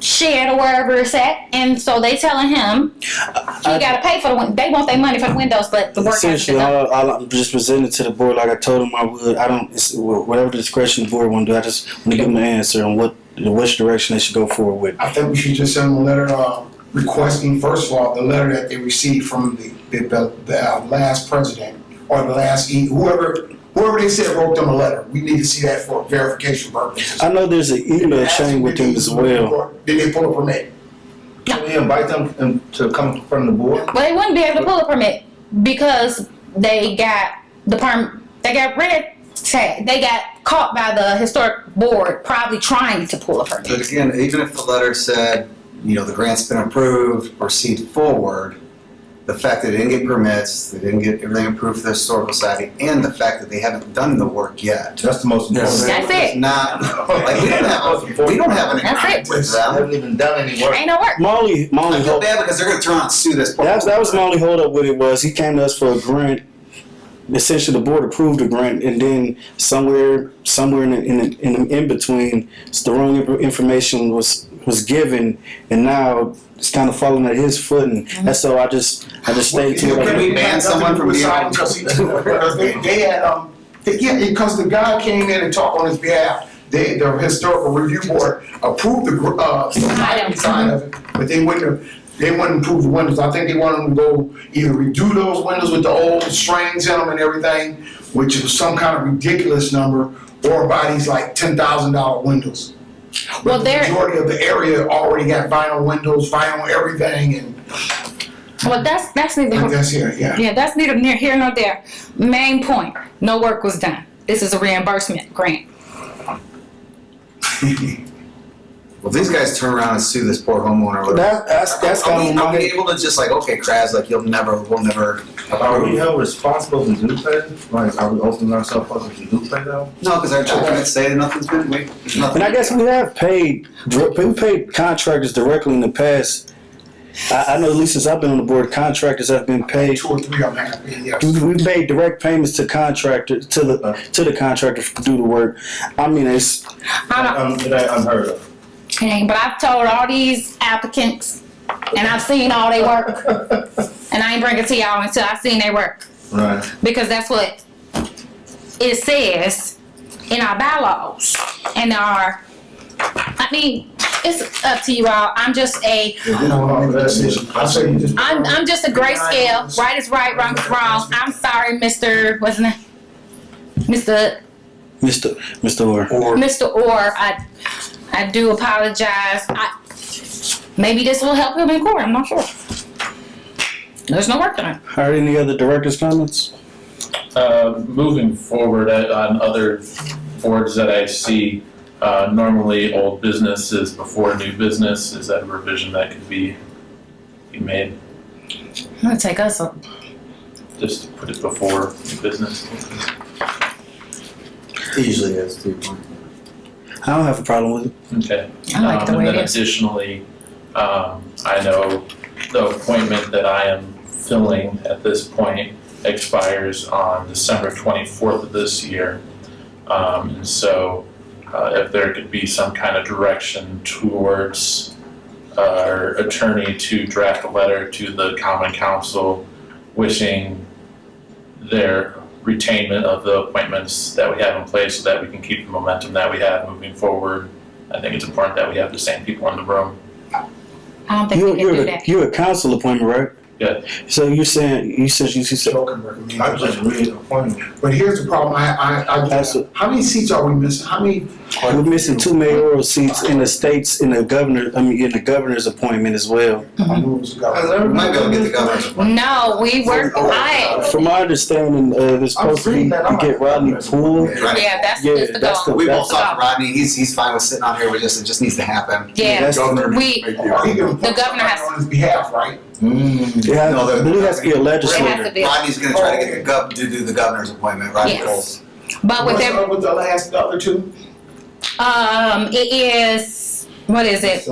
shed or wherever it's at, and so they telling him he gotta pay for the. They want their money for the windows, but the work has to be Essentially, done. all I'm just presenting to the board, like I told them I would. I don't, whatever the discretion the board want to do, I just want to give them an answer on which direction they should go forward with. I think we should just send them a letter requesting, first of all, the letter that they received from the last president or the last whoever they said wrote them a letter. We need to see that for verification purposes. I know there's an email chain with them as well. Did they pull a permit? Can we invite them to come from the board? Well, they wouldn't be able to pull a permit because they got the they got red tag. They got caught by the historic board probably trying to pull a permit. But again, even if the letter said, you know, the grant's been approved, proceed forward, the fact that they didn't get permits, they didn't get everything approved for the historical society, and the fact that they haven't done the work yet. That's the most important. That's It's it. not, like, we don't have an That's agreement it. with They them. haven't even done any work. Ain't no work. My only I feel hope, bad because they're gonna turn around and sue this. that was my only hold up with it was he came to us for a grant. Essentially, the board approved the grant, and then somewhere in between, the wrong information was given, and now it's kind of falling at his foot, and that's so I just stayed to Can we it. ban someone from being on? Because they had, because the guy came in and talked on his behalf. The historical review board approved the side of it, but they wouldn't approve the windows. I think they wanted them to go either redo those windows with the old strings in them and everything, which was some kind of ridiculous number, or buy these like $10,000 windows. Well, The there. majority of the area already got vinyl windows, vinyl everything, and Well, that's neither. that's it, yeah. Yeah, that's neither near here nor there. Main point: no work was done. This is a reimbursement grant. Well, these guys turn around and sue this poor homeowner. Or whatever. That's kind of Are we my. able to just like, okay, Kraz, like we'll never. Are we held responsible if we do pay? Like, are we opening ourselves up if we do pay though? No, because our documents say that nothing's been. And I guess we have paid contractors directly in the past. I know at least since I've been on the board, contractors have been paid. 2 or 3 of them have been, yes. We made direct payments to contractors to the contractor to do the work. I mean, it's It ain't unheard of. But I've told all these applicants, and I've seen all their work, and I ain't bring it to y'all until I've seen their work, Right. because that's what it says in our bylaws and our. I mean, it's up to you all. I'm just a. I say you just. I'm just a grayscale. Right is right, wrong is wrong. I'm sorry, Mr. Wasn't it? Mr. Orr. Mr. Orr. I do apologize. Maybe this will help him in court. I'm not sure. There's no work done. Are any other directors' comments? Moving forward on other boards that I see, normally old business is before new business. Is that a revision that could be made? I'm gonna take us up. Just to put it before new business? Usually is 3 I don't have a problem with it. Okay. I like the way and it then is. additionally, I know the appointment that I am filling at this point expires on December 24th of this year. And so if there could be some kind of direction towards our attorney to draft a letter to the Common Council wishing their retainment of the appointments that we have in place so that we can keep the momentum that we have moving forward. I think it's important that we have the same people in the room. I don't think we can do that. You're a council appointment, right? Yeah. So you said Joe can recommend. I just reappointed. But here's the problem, how many seats are we missing? How many? we're missing 2 mayoral seats in the states in the governor's appointment as well. We might be able to get the governor's. No, we work. From my understanding, they're supposed to be to get Rodney Poole. Yeah, that's Yeah, just the that's goal. We both That's- talked to Rodney. He's fine with sitting on here. It just needs to happen. Yeah, Governor we. He can The governor has- on his behalf, right? Yeah, No, I believe it has to be a It has legislator. to be. Rodney's gonna try to get to do the governor's appointment, Rodney Yes. Poles. But with What's every, up with the other 2? it is What is it?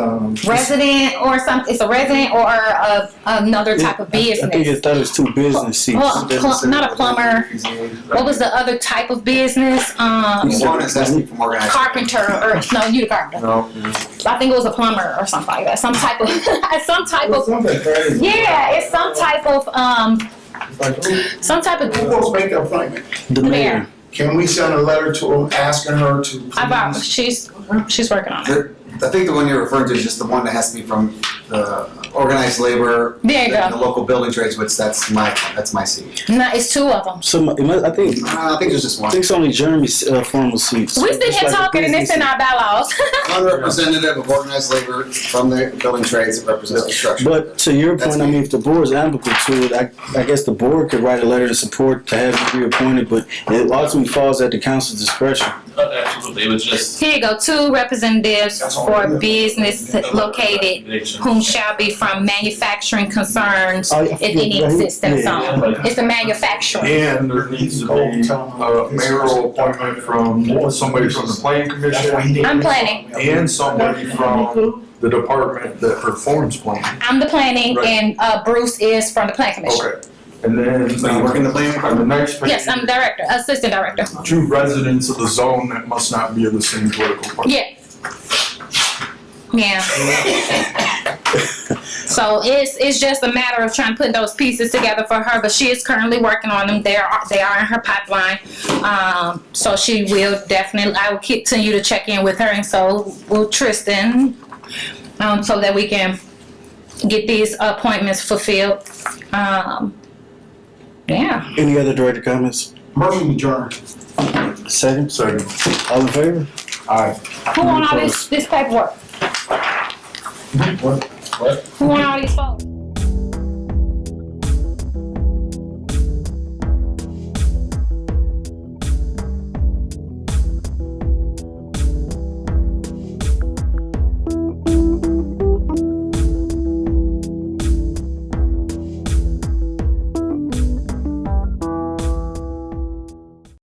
Resident or something? It's a resident or another type of I think business? it thought it was 2 business seats. Well, not a plumber. What was the other type of business? One is asking for organized. Carpenter or no, you the carpenter. No. I think it was a plumber or something like that. Some type of Something crazy. yeah, it's some type of Who's supposed to make the appointment? The mayor. Can we send a letter to her asking her to please? She's working on it. I think the one you're referring to is just the one that has to be from the organized labor. There you and the go. local building trades, which that's my seat. No, it's 2 of them. So I think I think there's just one. it's only Jeremy's formal seats. We sit It's here like a talking and it's business in our bylaws. One representative of organized labor from the building trades that represents construction. But to your That's point, I me. mean, if the board's amicable to it, I guess the board could write a letter of support to have you reappointed, but it ultimately falls at the council's discretion. Absolutely, it was just. Here you go, 2 representatives for business located whom shall be from manufacturing concerns, Oh, if any exist in the yeah. zone. It's the manufacturing. And there needs to be a mayoral appointment from somebody from the planning commission I'm planning. and somebody from the department that performs planning. I'm the planning Right. and Bruce is from the planning commission. Okay. And then So you work in the planning on the department? next page, Yes, I'm director, assistant director. 2 residents of the zone that must not be of the same political party. Yeah. Yeah. So it's just a matter of trying to put those pieces together for her, but she is currently working on them. They are in her pipeline. So she will definitely, I will continue to check in with her, and so will Tristan, so that we can get these appointments fulfilled. Yeah. Any other director comments? Motion adjourned. Second? Second. All in favor? Aye. Who want all this paperwork? What? Who want all these photos?